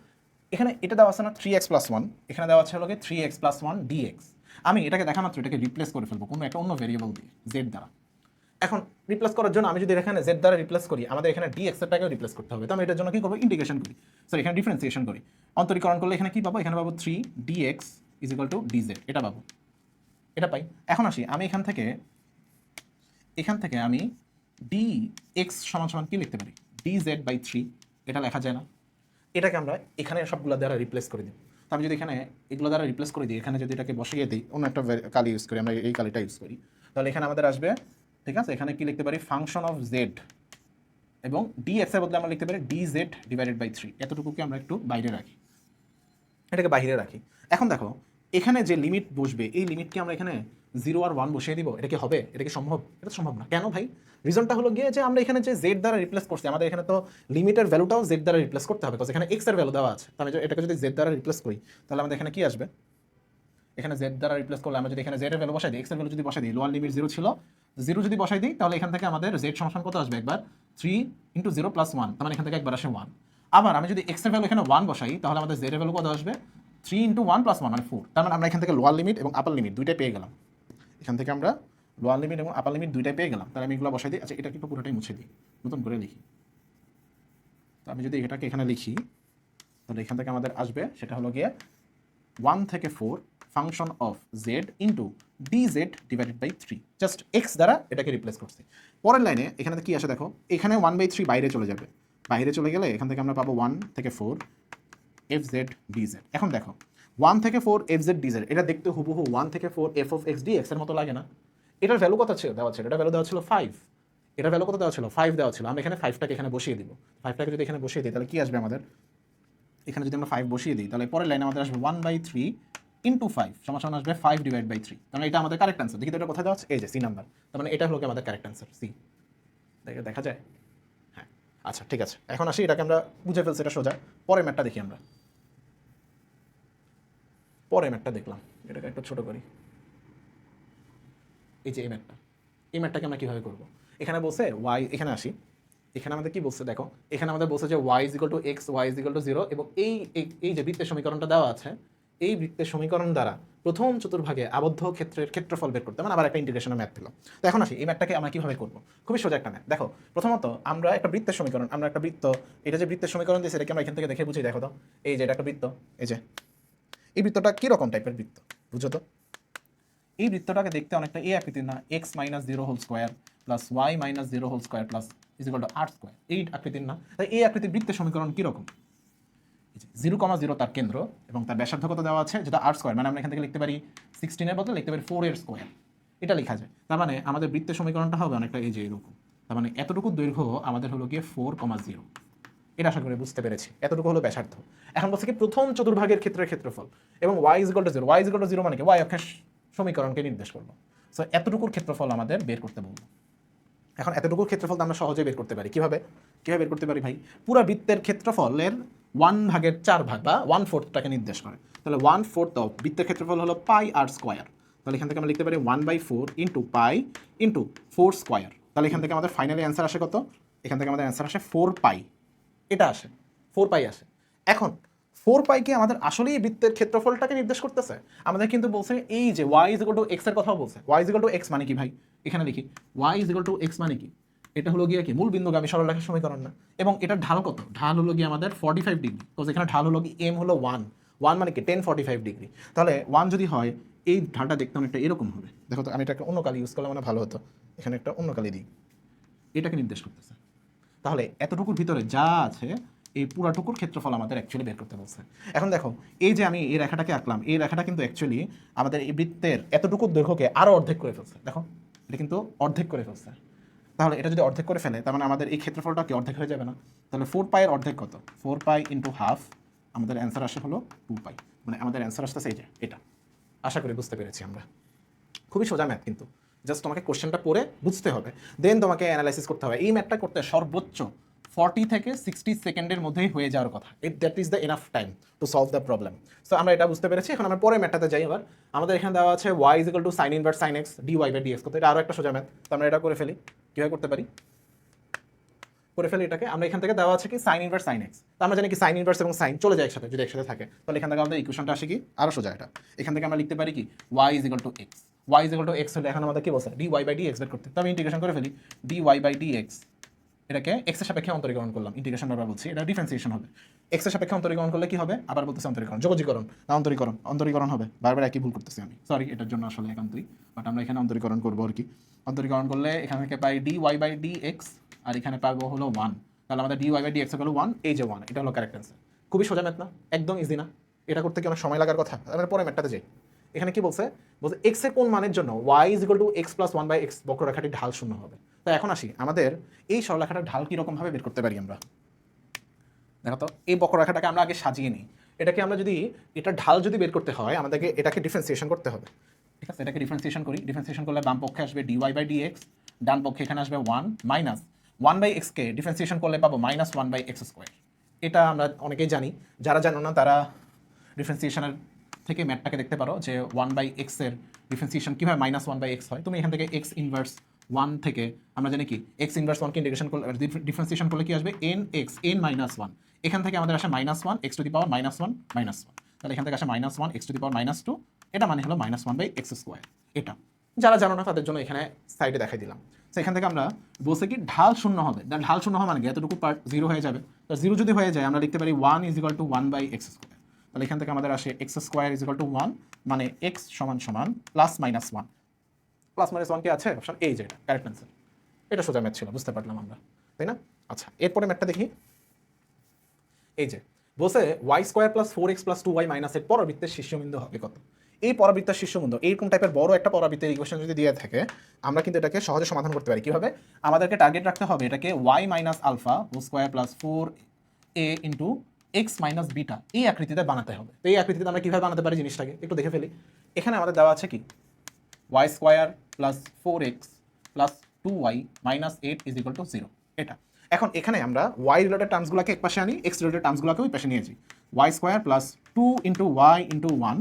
এখানে এটা দেওয়া আছে না 3x + 1, এখানে দেওয়া আছে হলো 3x + 1 dx। আমি এটাকে দেখা মাত্র এটাকে রিপ্লেস করে ফেলবো কোনো একটা অন্য ভেরিয়েবল দিয়ে, z দ্বারা। এখন রিপ্লেস করার জন্য আমি যদি এখানে z দ্বারা রিপ্লেস করি, আমাদের এখানে dx এরটাকেও রিপ্লেস করতে হবে। তো আমি এটার জন্য কি করবো, ইন্টিগ্রেশন করি, সরি এখানে ডিফারেন্সিয়েশন করি। অন্তরীকরণ করলে এখানে কি পাবো, এখানে পাবো 3dx = dz, এটা পাবো, এটা পাই। এখন আসি আমি এখান থেকে আমি dx = কি লিখতে পারি, dz/3, এটা লেখা যায় না। এটাকে আমরা এখানে সবগুলো দ্বারা রিপ্লেস করে দিই। তো আমি যদি এখানে এগুলো দ্বারা রিপ্লেস করে দিই, এখানে যদি এটাকে বসিয়ে দিই, অন্য একটা কালি ইউজ করি, আমরা এই কালিটা ইউজ করি, তাহলে এখানে আমাদের আসবে, ঠিক আছে, এখানে কি লিখতে পারি, ফাংশন অফ জেড, এবং dx এর বদলে আমরা লিখতে পারি dz/3। এতটুকুকে আমরা একটু বাইরে রাখি, এটাকে বাইরে রাখি। এখন দেখো এখানে যে লিমিট বসবে, এই লিমিটকে আমরা এখানে 0 আর 1 বসিয়ে দিব, এটা কি হবে? এটা কি সম্ভব? এটা সম্ভব না। কেন ভাই? রিজনটা হলো গিয়ে যে আমরা এখানে যে z দ্বারা রিপ্লেস করছি, আমাদের এখানে তো লিমিটের ভ্যালুটাও z দ্বারা রিপ্লেস করতে হবে, কারণ এখানে x এর ভ্যালু দেওয়া আছে। তো আমি এটাকে যদি z দ্বারা রিপ্লেস করি, তাহলে আমাদের এখানে কি আসবে, এখানে z দ্বারা রিপ্লেস করলে আমরা যদি এখানে z এর ভ্যালু বসাই দিই, x এর ভ্যালু যদি বসাই দিই, লোয়ার লিমিট 0 ছিল, 0 যদি বসাই দিই, তাহলে এখান থেকে আমাদের z সমান কত আসবে, একবার 3 × 0 + 1, তার মানে এখান থেকে একবার আসে 1। আবার আমি যদি x এর ভ্যালু এখানে 1 বসাই, তাহলে আমাদের z এর ভ্যালু কত আসবে, 3 × 1 + 1 মানে 4। তার মানে আমরা এখান থেকে লোয়ার লিমিট এবং আপার লিমিট দুইটাই পেয়ে গেলাম। এখান থেকে আমরা লোয়ার লিমিট এবং আপার লিমিট দুইটাই পেয়ে গেলাম। তাহলে আমি এগুলো বসাই দিই। আচ্ছা, এটা কিন্তু পুরোটাই মুছে দিই, নতুন করে লিখি। তো আমি যদি এটাকে এখানে লিখি, তাহলে এখান থেকে আমাদের আসবে, সেটা হলো গিয়ে 1 থেকে 4 function of z into dz/3, just x দ্বারা এটাকে রিপ্লেস করছি। পরের লাইনে এখানে কি আসে দেখো, এখানে 1/3 বাইরে চলে যাবে, বাইরে চলে গেলে এখান থেকে আমরা পাবো 1 থেকে 4 fz dz। এখন দেখো 1 থেকে 4 fz dz, এটা দেখতে হুবহু 1 থেকে 4 f(x) dx এর মতো লাগে না? এটার ভ্যালু কত ছিল দেওয়া ছিল, এটার ভ্যালু দেওয়া ছিল 5, এটার ভ্যালু কত দেওয়া ছিল, 5 দেওয়া ছিল। আমরা এখানে 5টাকে এখানে বসিয়ে দিব। 5টাকে যদি এখানে বসিয়ে দিই, তাহলে কি আসবে আমাদের, এখানে যদি আমরা 5 বসিয়ে দিই, তাহলে পরের লাইনে আমাদের আসবে 1/3 × 5 সমান আসবে 5/3। তাহলে এটা আমাদের কারেক্ট অ্যান্সার। দেখি তো এটা কোথায় দেওয়া আছে, এই যে সি নাম্বার। তার মানে এটা হলো কি আমাদের কারেক্ট অ্যান্সার, সি। দেখা যায়, হ্যাঁ। আচ্ছা ঠিক আছে, এখন আসি, এটাকে আমরা বুঝে ফেলছি, এটা সোজা। পরের ম্যাথটা দেখি আমরা। পরের ম্যাথটা দেখলাম, এটাকে একটু ছোট করি। এই যে এই ম্যাথটাকে আমরা কীভাবে করবো, এখানে বলছে ওয়াই, এখানে আসি, এখানে আমাদের কি বলছে দেখো, এখানে আমাদের বলছে যে y = x, y = 0, এবং এই যে বৃত্তের সমীকরণটা দেওয়া আছে, এই বৃত্তের সমীকরণ দ্বারা প্রথম চতুর্ভাগে আবদ্ধ ক্ষেত্রের ক্ষেত্রফল বের করতে, মানে আবার একটা ইন্টিগ্রেশনের ম্যাথ দিল। তো এখন আসি এই ম্যাথটাকে আমরা কীভাবে করবো, খুবই সোজা একটা ম্যাথ। দেখো প্রথমত আমরা একটা বৃত্তের সমীকরণ, আমরা একটা বৃত্ত, এটা যে বৃত্তের সমীকরণ দিয়েছে, এটাকে আমরা এখান থেকে দেখে বুঝি। দেখো তো, এই যে এটা একটা বৃত্ত, এই যে এই বৃত্তটা কীরকম টাইপের বৃত্ত, বুঝো তো। এই বৃত্তটাকে দেখতে অনেকটা এই আকৃতির না, x - 0² + y - 0² + r², এই আকৃতির না? তাই এই আকৃতির বৃত্তের সমীকরণ কীরকম, 0, 0 তার কেন্দ্র, এবং তার ব্যাসার্ধ কত দেওয়া আছে, যেটা r², মানে আমরা এখান থেকে লিখতে পারি 16 এর বদলে লিখতে পারি 4 এর স্কোয়ার। এটা লেখা যায়। তার মানে আমাদের বৃত্তের সমীকরণটা হবে অনেকটা এই যে এরকম। তার মানে এতটুকু দৈর্ঘ্য আমাদের হলো গিয়ে 4,0। এটা আশা করি বুঝতে পেরেছি। এতটুকু হলো ব্যাসার্ধ। এখন বলছে কি প্রথম চতুর্ভাগের ক্ষেত্রে ক্ষেত্রফল এবং y = 0। y = 0 মানে কি y অক্ষের সমীকরণকে নির্দেশ করবো। সো এতটুকুর ক্ষেত্রফল আমাদের বের করতে বলবো। এখন এতটুকুর ক্ষেত্রফল তো আমরা সহজে বের করতে পারি। কিভাবে বের করতে পারি ভাই? পুরো বৃত্তের ক্ষেত্রফলের 1/4 বা 1/4টাকে নির্দেশ করে। তাহলে 1/4 অফ বৃত্তের ক্ষেত্রফল হলো পাই আর স্কোয়ার। তাহলে এখান থেকে আমরা লিখতে পারি 1/4 ইন্টু পাই ইন্টু 4 স্কোয়ার। তাহলে এখান থেকে আমাদের ফাইনালি অ্যান্সার আসে কত? এখান থেকে আমাদের অ্যান্সার আসে 4 পাই। এটা আসে 4 পাই আসে। এখন 4 পাইকে আমাদের আসলেই বৃত্তের ক্ষেত্রফলটাকে নির্দেশ করতেছে। আমাদের কিন্তু বলছে এই যে y = x এর কথাও বলছে। y = x মানে কি ভাই? এখানে লিখি y = x মানে কি? এটা হলো গিয়ে কি মূল বিন্দুগামী সরলরেখার সমীকরণ না? এবং এটার ঢাল কত? ঢাল হলো গিয়ে আমাদের 45 ডিগ্রি। তো এখানে ঢাল হলো কি m হলো 1 মানে কি 1045 ডিগ্রি। তাহলে 1 যদি হয় এই ঢালটা দেখতে অনেকটা এরকম হবে। দেখো তো আমি এটা একটা অন্য কালি ইউজ করলে মানে ভালো হতো। এখানে একটা অন্য কালি দিই। এটাকে নির্দেশ করতেছে। তাহলে এতটুকুর ভিতরে যা আছে এই পুরাটুকুর ক্ষেত্রফল আমাদের অ্যাকচুয়ালি বের করতে বলছে। এখন দেখো এই যে আমি এই রেখাটাকে আঁকলাম, এই রেখাটা কিন্তু অ্যাকচুয়ালি আমাদের এই বৃত্তের এতটুকুর দৈর্ঘ্যকে আরও অর্ধেক করে ফেলছে। দেখো এটা কিন্তু অর্ধেক করে ফেলছে। তাহলে এটা যদি অর্ধেক করে ফেলে তার মানে আমাদের এই ক্ষেত্রফলটা কি অর্ধেক হয়ে যাবে না? তাহলে 4 পাইয়ের অর্ধেক কত? 4 পাই ইন্টু হাফ। আমাদের অ্যান্সার আসে হলো 2 পাই। মানে আমাদের অ্যান্সার আসতেছে এই যে এটা। আশা করি বুঝতে পেরেছি আমরা। খুবই সোজা ম্যাথ কিন্তু জাস্ট তোমাকে কোশ্চেনটা পড়ে বুঝতে হবে, দেন তোমাকে অ্যানালাইসিস করতে হবে। এই ম্যাথটা করতে সর্বোচ্চ 40 থেকে 60 সেকেন্ডের মধ্যেই হয়ে যাওয়ার কথা। That is the enough time to solve the problem. So আমরা এটা বুঝতে পেরেছি। এখন আমরা পরে ম্যাথটাতে যাই। আবার আমাদের এখানে দেওয়া আছে y = sin inverse sin x dy/dx করতে। এটা আরও একটা সোজা ম্যাথ। তো আমরা এটা করে ফেলি। কীভাবে করতে পারি? করে ফেলি এটাকে। আমরা এখান থেকে দেওয়া আছে কি sin ইনভার্স sin x। তো আমরা জানি কি sin ইনভার্স এবং sin চলে যায় একসাথে, যদি একসাথে থাকে তাহলে এখান থেকে আমাদের ইকুয়েশনটা আসে কি আরও সোজা এটা। এখান থেকে আমরা লিখতে পারি কি y = x। y = x হলে এখন আমাদের কি বলছে dy/dx বের করতে। তো আমি ইন্টিগ্রেশন করে ফেলি dy/dx। এটাকে x এর সাপেক্ষে অন্তরীকরণ করলাম। ইন্টিগ্রেশন বারবার বলছি, এটা ডিফারেন্সিয়েশন হবে। x এর সাপেক্ষে অন্তরীকরণ করলে কি হবে? আবার বলতেছে অন্তরীকরণ, যোগজীকরণ না অন্তরীকরণ হবে। বারবার একই ভুল করতেছি আমি, সরি এটার জন্য আসলে একান্তই। বাট আমরা এখানে অন্তরীকরণ করবো আর কি। অন্তরীকরণ করলে এখান থেকে পাই dy/dx আর এখানে পাবো হলো 1। তাহলে আমাদের dy/dx হলো 1, এই যে 1, এটা হলো কারেক্ট অ্যান্সার। খুবই সোজা ম্যাথ না? একদম ইজি না? এটা করতে কি অনেক সময় লাগার কথা? আমরা পরে ম্যাথটাতে যাই। এখানে কি বলছে x এর কোন মানের জন্য y = x + 1/x বক্ররেখাটির ঢাল 0 হবে। তো এখন আসি আমাদের এই সরলরেখাটার ঢাল কীরকম ভাবে বের করতে পারি আমরা। দেখো তো এই বক্ররেখাটাকে আমরা আগে সাজিয়ে নিই। এটাকে আমরা যদি এটা ঢাল যদি বের করতে হয় আমাদেরকে এটাকে ডিফারেন্সিয়েশন করতে হবে। ঠিক আছে, এটাকে ডিফারেন্সিয়েশন করি। ডিফারেন্সিয়েশন করলে বাম পক্ষে আসবে dy/dx, ডান পক্ষে এখানে আসবে 1 মাইনাস 1/x কে ডিফারেন্সিয়েশন করলে পাবো -1/x²। এটা আমরা অনেকেই জানি। যারা জানো না তারা ডিফারেন্সিয়েশনের থেকে ম্যাথটাকে দেখতে পারো যে 1/x এর ডিফারেন্সিয়েশন কীভাবে -1/x হয়। তুমি এখান থেকে x ইনভার্স 1 থেকে আমরা জানি কি x ইনভার্স 1 কে ইন্টিগ্রেশন করলে ডিফারেন্সিয়েশন করলে কি আসবে nx n-1। এখান থেকে আমাদের আসে -1 x⁻⁻1 -1। তাহলে এখান থেকে আসে -1 x⁻²। এটা মানে হলো -1/x²। এটা যারা জানো না তাদের জন্য এখানে সাইডে দেখাই দিলাম। তো এখান থেকে আমরা বলছে কি ঢাল 0 হবে। ঢাল 0 হয় মানে কি এতটুকু পার্ট 0 হয়ে যাবে। তো 0 যদি হয়ে যায় আমরা লিখতে পারি 1 = 1/x²। তাহলে এখান থেকে আমাদের আসে x² = 1 মানে x ±1। +-1 কি আছে অপশন এই যে এটা কারেক্ট অ্যান্সার। এটা সোজা ম্যাথ ছিল, বুঝতে পারলাম আমরা, তাই না? আচ্ছা এরপরে ম্যাথটা দেখি। এই যে বলছে y² + 4x + 2y - এর পরাবৃত্তের শীর্ষবিন্দু হবে কত? এই পরাবৃত্তের শীর্ষবিন্দু এরকম টাইপের বড় একটা পরাবৃত্তের ইকুয়েশন যদি দিয়ে থাকে আমরা কিন্তু এটাকে সহজে সমাধান করতে পারি। কিভাবে? আমাদেরকে টার্গেট রাখতে হবে এটাকে y - α² + 4a x - β এই আকৃতিতে বানাতে হবে। তো এই আকৃতিতে আমরা কিভাবে বানাতে পারি জিনিসটাকে একটু দেখে ফেলি। এখানে আমাদের দেওয়া আছে কি y² + 4x + 2y - 8 = 0। এটা এখন এখানে আমরা y রিলেটেড টার্মসগুলোকে একপাশে আনি, x রিলেটেড টার্মসগুলোকে ওই পাশে নিয়ে যাই। y² + 2 × y × 1।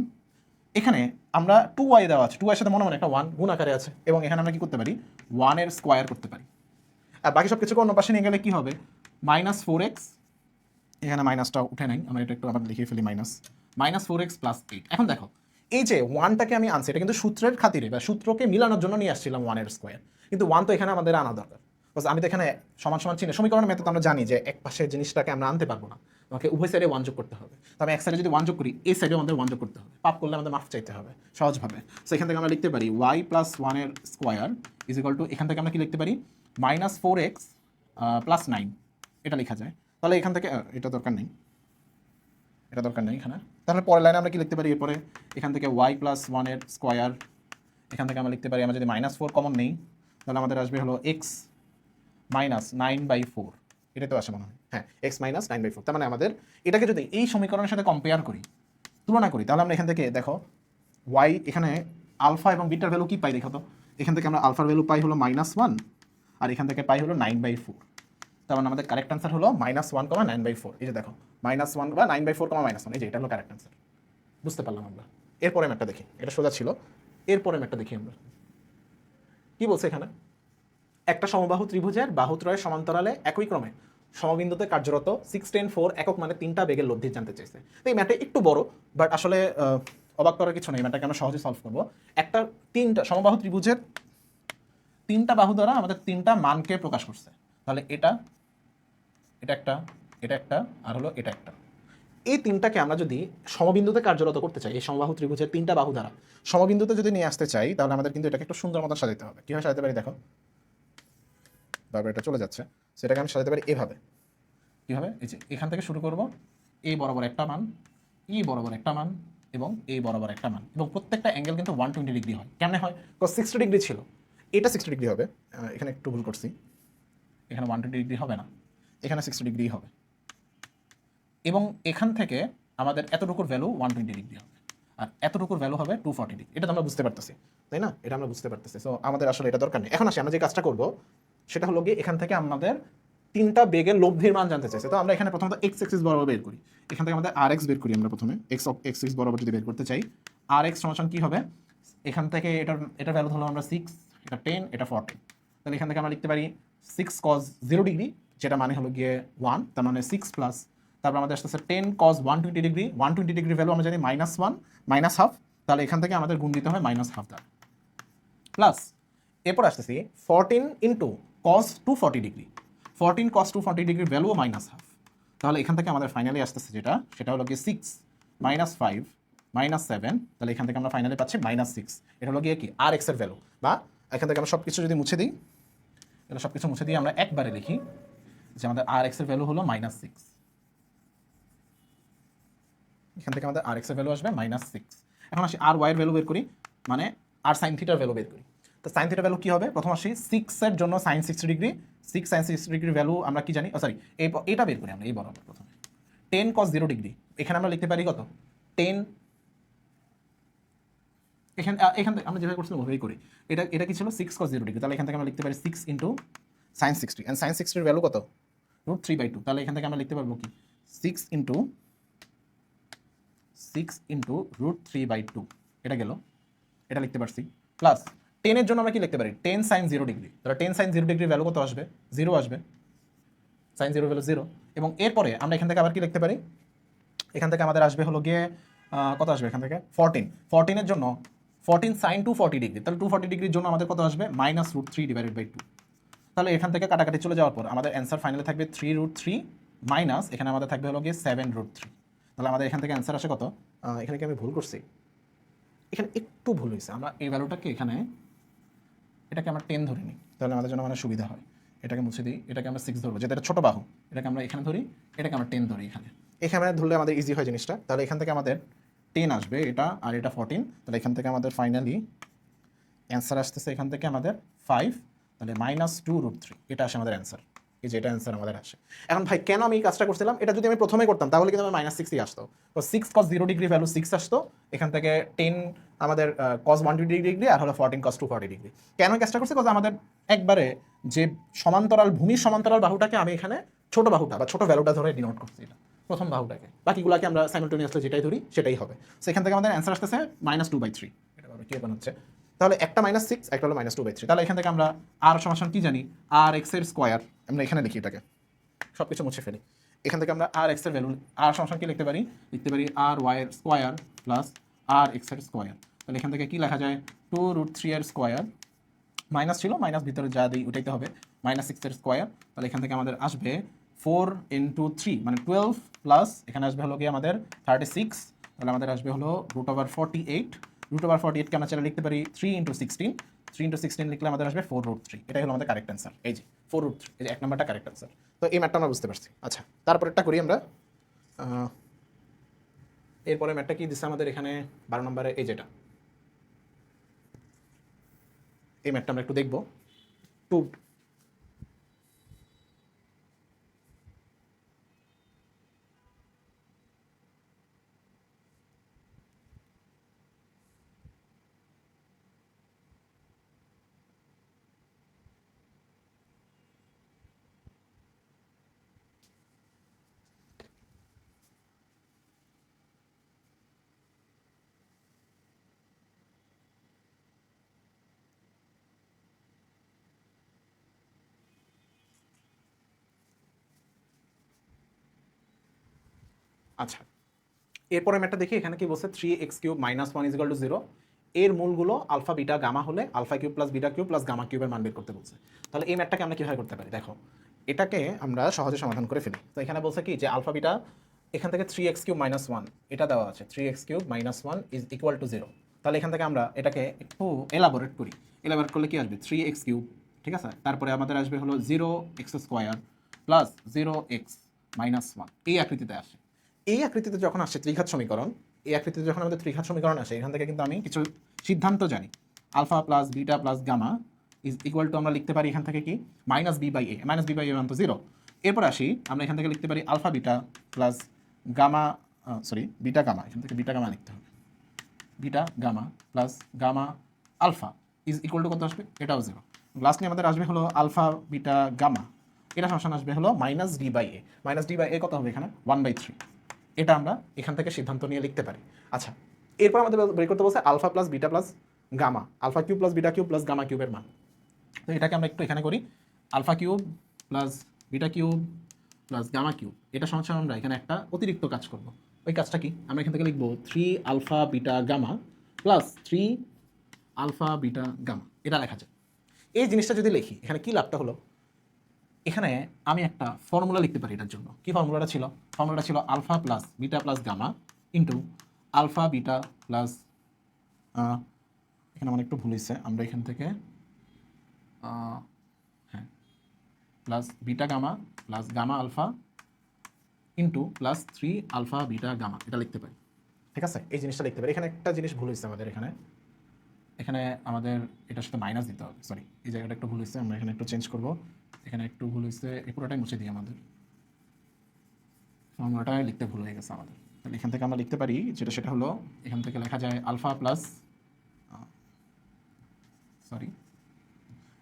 এখানে আমরা 2y দেওয়া আছে, 2y এর সাথে মনে মনে একটা 1 গুণ আকারে আছে এবং এখানে আমরা কি করতে পারি 1 এর স্কোয়ার করতে পারি। আর বাকি সব কিছুকে অন্য পাশে নিয়ে গেলে কি হবে -4x, এখানে মাইনাসটা উঠে নাই, আমরা এটা একটু আবার লিখে ফেলি -4x + 8। এখন দেখো এই যে 1টাকে আমি আনছি এটা কিন্তু সূত্রের খাতিরে বা সূত্রকে মিলানোর জন্য নিয়ে আসছিলাম 1 এর স্কোয়ার, কিন্তু 1 তো এখানে আমাদের আনা দরকার। আমি তো এখানে সমান সমান চিহ্ন সমীকরণ মেথড আমরা জানি যে এক পাশের জিনিসটাকে আমরা আনতে পারবো না, আমাকে উভয় সাইডে 1 যোগ করতে হবে। তো আমি এক সাইডে যদি 1 যোগ করি এই সাইডে আমাদের 1 যোগ করতে হবে, পাপ করলে আমাদের মাফ চাইতে হবে সহজভাবে। সো এখান থেকে আমরা লিখতে পারি y + 1 এর স্কোয়ার = এখান থেকে আমরা কি লিখতে পারি -4x + 9। এটা লেখা যায়। তাহলে এখান থেকে এটা দরকার নেই, এটা দরকার নেই এখানে। তাহলে পরের লাইনে আমরা কি লিখতে পারি এরপরে এখান থেকে y + 1 এর স্কোয়ার এখান থেকে আমরা লিখতে পারি, আমরা যদি -4 কমন নেই তাহলে আমাদের আসবে হলো এক্স মাইনাস 9/4, এটা তো আসে মনে হয়, হ্যাঁ এক্স মাইনাস 9/4। তার মানে আমাদের এটাকে যদি এই সমীকরণের সাথে কম্পেয়ার করি, তুলনা করি, তাহলে আমরা এখান থেকে দেখো ওয়াই এখানে আলফা এবং বিটার ভ্যালু কি পাই দেখো তো। এখান থেকে আমরা আলফার ভ্যালু পাই হলো -1 আর এখান থেকে পাই হলো 9/4। তার মানে আমাদের কারেক্ট আনসার হলো -1, 9/4। এই যে দেখো -1 বা 9/4, -1, এই যে এটা হলো কারেক্ট আনসার। বুঝতে পারলাম আমরা। এরপরে ম্যাটটা দেখি, এটা সোজা ছিল। এরপরে ম্যাটটা দেখি আমরা কি বলছে এখানে। একটা সমবাহু ত্রিভুজের বাহুত্রয়ের সমান্তরালে একই ক্রমে সমবিন্দুতে কার্যরত 6, 10, 4 একক মানে 3টা বেগের লব্ধি জানতে চাইছে। তো এই ম্যাটটা একটু বড়, বাট আসলে অবাক করার কিছু নেই, ম্যাটটাকে আমরা সহজে সলভ করবো। একটা 3টা সমবাহু ত্রিভুজের 3টা বাহু দ্বারা আমাদের 3টা মানকে প্রকাশ করছে। তাহলে এটা একটা, এটা একটা, আর হলো এটা একটা। এই 3টাকে আমরা যদি সমবিন্দুতে কার্যরত করতে চাই, এই সমবাহু ত্রিভুজের 3টা বাহু দ্বারা সমবিন্দুতে যদি নিয়ে আসতে চাই, তাহলে আমাদের কিন্তু এটাকে একটু সুন্দর মতো সাজাতে হবে। কীভাবে সাজাতে পারি দেখো, বারবার এটা চলে যাচ্ছে, সেটাকে আমি সাজাতে পারি এভাবে। কীভাবে, এই যে এখান থেকে শুরু করব, এই বরাবর একটা মান, এই বরাবর একটা মান, এবং এই বরাবর একটা মান, এবং প্রত্যেকটা অ্যাঙ্গেল কিন্তু 120 ডিগ্রি হয়। কেমনে হয়, 60 ডিগ্রি ছিল, এটা 60 ডিগ্রি হবে। এখানে একটু ভুল করছি, এখানে 120 ডিগ্রি হবে না, এখানে 60 ডিগ্রি হবে। এবং এখান থেকে আমাদের এতটুকুর ভ্যালু 120 ডিগ্রি হবে, আর এতটুকুর ভ্যালু হবে 240 ডিগ্রি। এটা তো আমরা বুঝতে পারতেছি, তাই না? এটা আমরা বুঝতে পারতেছি। সো আমাদের আসলে এটা দরকার নেই। এখন আসি, আমরা যে কাজটা করব সেটা হলো গিয়ে এখান থেকে আমাদের 3টা বেগের লব্ধির মান জানতে চাইছে। তো আমরা এখানে প্রথমত এক্স এক্সিস বরাবর বের করি। এখান থেকে আমাদের আর এক্স বের করি। আমরা প্রথমে এক্স এক্সিস বরাবর যদি বের করতে চাই, আর এক্স সমান কি হবে, এখান থেকে এটার ভ্যালু হলো আমরা 6, এটা 10, এটা 40। তাহলে এখান থেকে আমরা লিখতে পারি 6 cos 0 ডিগ্রি, যেটা মানে হলো গিয়ে 1, তার মানে 6 প্লাস, তারপর আমাদের আসতেছে 10 cos 120 ডিগ্রি। 120 ডিগ্রি ভ্যালু আমরা জানি -1 -1/2, তাহলে এখান থেকে আমাদের গুণ দিতে হয় -1/2 দ্বারা, প্লাস এরপর আসতেছি 14 ইন্টু cos 240 ডিগ্রি। 14 cos 240 ডিগ্রির ভ্যালুও -1/2। তাহলে এখান থেকে আমাদের ফাইনালি আসতেছে যেটা, সেটা হলো গিয়ে 6 -5 -7, তাহলে এখান থেকে আমরা ফাইনালি পাচ্ছি -6। এটা হলো গিয়ে কি আর এক্স এর ভ্যালু। বা এখান থেকে আমরা সব কিছু যদি মুছে দিই, এটা সব কিছু মুছে দিয়ে আমরা একবারে লিখি যে আমাদের আর এক্স এর ভ্যালু হলো -6। এখান থেকে আমাদের আর এক্স এর ভ্যালু আসবে -6। এখন আসি আর ওয়াই এর ভ্যালু বের করি, মানে আর সাইন থিটার ভ্যালু বের করি। তো সাইন থিটার ভ্যালু কি হবে, প্রথম আসি 6 এর জন্য সাইন 60 ডিগ্রি। 6 সাইন 60 ডিগ্রির ভ্যালু আমরা কি জানি, সরি এটা বের করি আমরা এই বরাবর প্রথমে। 10 cos 0 ডিগ্রি, এখানে আমরা লিখতে পারি কত, 10, এখান থেকে আমরা যেভাবে করছিলাম ওইভাবেই করি। এটা কি ছিল 6 cos 0 ডিগ্রি, তাহলে এখান থেকে আমরা লিখতে পারি 6 ইন্টু সাইন 60, এন্ড সাইন 60 এর ভ্যালু কত, √3/2। তাহলে এখান থেকে আমরা লিখতে পারবো কি 6 ইন্টু √3/2, এটা গেল, এটা লিখতে পারছি। প্লাস 10 এর জন্য আমরা কি লিখতে পারি, 10 sin 0 ডিগ্রি। তাহলে 10 sin 0 ডিগ্রির ভ্যালু কত আসবে, 0 আসবে, sin 0 ভ্যালু 0। এবং এরপরে আমরা এখান থেকে আবার কি লিখতে পারি, এখান থেকে আমাদের আসবে হলো গিয়ে কত আসবে, এখান থেকে 14 এর জন্য 14 sin 240 ডিগ্রি। তাহলে 240 ডিগ্রির জন্য আমাদের কত আসবে, -√3/2। তাহলে এখান থেকে কাটাকাটি চলে যাওয়ার পর আমাদের অ্যান্সার ফাইনালি থাকবে 3√3 মাইনাস, এখানে আমাদের থাকবে হলো গিয়ে 7√3। তাহলে আমাদের এখান থেকে অ্যান্সার আসে কত, এখানে কি আমি ভুল করছি, এখানে একটু ভুল হয়েছে। আমরা এই ভ্যালুটাকে এখানে, এটাকে আমরা 10 ধরে নিই, তাহলে আমাদের জন্য মানে সুবিধা হয়। এটাকে মুছে দিই, এটাকে আমরা 6 ধরবো, যেটা ছোটো বাহু, এটাকে আমরা এখানে ধরি, এটাকে আমরা 10 ধরি এখানে ধরলে আমাদের ইজি হয় জিনিসটা। তাহলে এখান থেকে আমাদের 10 আসবে, এটা আর এটা 14। তাহলে এখান থেকে আমাদের ফাইনালি অ্যান্সার আসতেছে এখান থেকে আমাদের 5, তাহলে -2√3, এটা আসে আমাদের অ্যান্সার। এই যে এটা অ্যান্সার আমাদের আসে। এখন ভাই কেন আমি এই কাজটা করছিলাম, এটা যদি আমি প্রথমে করতাম তাহলে কিন্তু আমার -6ই আসতো। তো 6 cos 0 ডিগ্রি ভ্যালু 6 আসতো, এখান থেকে 10 আমাদের cos 120 ডিগ্রি, আর হলো 14 cos 240 ডিগ্রি। কেন এই কাজটা করছি, বিকজ আমাদের একবারে যে সমান্তরাল ভূমির সমান্তরাল বাহুটাকে আমি এখানে ছোট বাহুটা বা ছোট ভ্যালুটা ধরে ডিনোট করছি, এটা প্রথম বাহুটাকে, বাকিগুলোকে আমরা সাইমালটেনিয়াসলি যেটাই ধরি সেটাই হবে। সেখান থেকে আমাদের অ্যান্সার আসতেছে -2/3। এটা কি বানাচ্ছে, তাহলে একটা -6, একটা হলো -2/3। তাহলে এখান থেকে আমরা আর সমান কি জানি, আর এক্স এর স্কোয়ার, আমরা এখানে লিখি, এটাকে সব কিছু মুছে ফেলি। এখান থেকে আমরা আর এক্স এর ভ্যালু, আর সমান কি লিখতে পারি, আর ওয়াই এর স্কোয়ার প্লাস আর এক্স এর স্কোয়ার। তাহলে এখান থেকে কি লেখা যায়, 2√3 এর স্কোয়ার, মাইনাস ছিল, মাইনাস ভিতরে যা দিই উঠাইতে হবে, -6 এর স্কোয়ার। তাহলে এখান থেকে আমাদের আসবে 4 × 3 মানে 12, প্লাস এখানে আসবে হলো গিয়ে আমাদের 36। তাহলে আমাদের আসবে হলো √48। √48কে আমরা চাইলে লিখতে পারি 3 × 16। 3 × 16 লিখলে আমাদের আসবে 4√3। এটাই হলো আমাদের কারেক্ট অ্যান্সার। এই যে 4√3, এই যে 1 নম্বরটা কারেক্ট অ্যান্সার। তো এই ম্যাটটা আমরা বুঝতে পারছি। আচ্ছা, তারপরেরটা করি আমরা। এরপরে ম্যাটটা কি দিচ্ছে আমাদের এখানে 12 নম্বরে, এই যেটা এই ম্যাথটা আমরা একটু দেখব। টু আচ্ছা, এরপরে ম্যাথটা দেখি। এখানে কি বলছে 3x³ - 1 = 0। এর মূলগুলো আলফা বিটা গামা হলে alpha cube plus beta cube plus gamma কিউবের মান বের করতে বলছে। তাহলে এই ম্যাথটাকে আমরা কীভাবে করতে পারি? দেখো, এটাকে আমরা সহজে সমাধান করে ফেলি। তো এখানে বলছে কি যে আলফা বিটা এখান থেকে 3x³ - 1 এটা দেওয়া আছে, 3x³ - 1 = 0। তাহলে এখান থেকে আমরা এটাকে একটু এলাবোরেট করি। এলাবোরেট করলে কি আসবে? 3x³ ঠিক আছে, তারপরে আমাদের আসবে হলো 0x² প্লাস 0x - 1 এই আকৃতিতে আসে। এই আকৃতিতে যখন আসে ত্রিঘাত সমীকরণ, এই আকৃতিতে যখন আমাদের ত্রিঘাত সমীকরণ আসে, এখান থেকে কিন্তু আমি কিছু সিদ্ধান্ত জানি। Alpha plus beta plus gamma = আমরা লিখতে পারি এখান থেকে কি -b/a। -b/a মান তো 0। এরপর আসি আমরা এখান থেকে লিখতে পারি alpha beta plus gamma, beta gamma, এখান থেকে বিটা গামা লিখতে হবে। Beta gamma plus gamma alpha = কত আসবে? এটাও 0। লাস্টে আমাদের আসবে হলো আলফা বিটা গামা, এটা সমান আসবে হলো -d/a। -d/a কত হবে এখানে? 1/3। এটা আমরা এখান থেকে সিদ্ধান্ত নিয়ে লিখতে পারি। আচ্ছা, এরপর আমাদের বের করতে বলছে alpha plus beta plus gamma, alpha cube plus beta cube plus gamma কিউবের মান। তো এটাকে আমরা একটু এখানে করি, alpha cube plus beta cube plus gamma cube. এটা সমান আমরা এখানে একটা অতিরিক্ত কাজ করব। ওই কাজটা কি? আমরা এখান থেকে লিখবো 3 alpha beta gamma plus 3 alpha beta gamma. এটা লেখা যায়। এই জিনিসটা যদি লিখি, এখানে কি লাভটা হলো? এখানে আমি একটা ফর্মুলা লিখতে পারি এটার জন্য। কি ফর্মুলাটা ছিল? ফর্মুলাটা ছিল alpha plus beta plus gamma into alpha beta plus, এখানে আমার একটু ভুল হয়েছে, আমরা এখান থেকে হ্যাঁ plus beta gamma plus gamma alpha into plus 3 alpha beta gamma, এটা লিখতে পারি। ঠিক আছে, এই জিনিসটা লিখতে পারি। এখানে একটা জিনিস ভুল হয়েছে আমাদের, এখানে আমাদের এটার সাথে মাইনাস দিতে হবে। সরি, এই জায়গাটা একটু ভুল হয়েছে, আমরা এখানে একটু চেঞ্জ করব। এখানে একটু ভুল হয়েছে, এই পুরোটাই মুছে দিই। আমাদের ফর্মুলাটাই লিখতে ভুল হয়ে গেছে আমাদের। তাহলে এখান থেকে আমরা লিখতে পারি সেটা হলো, এখান থেকে লেখা যায় আলফা প্লাস,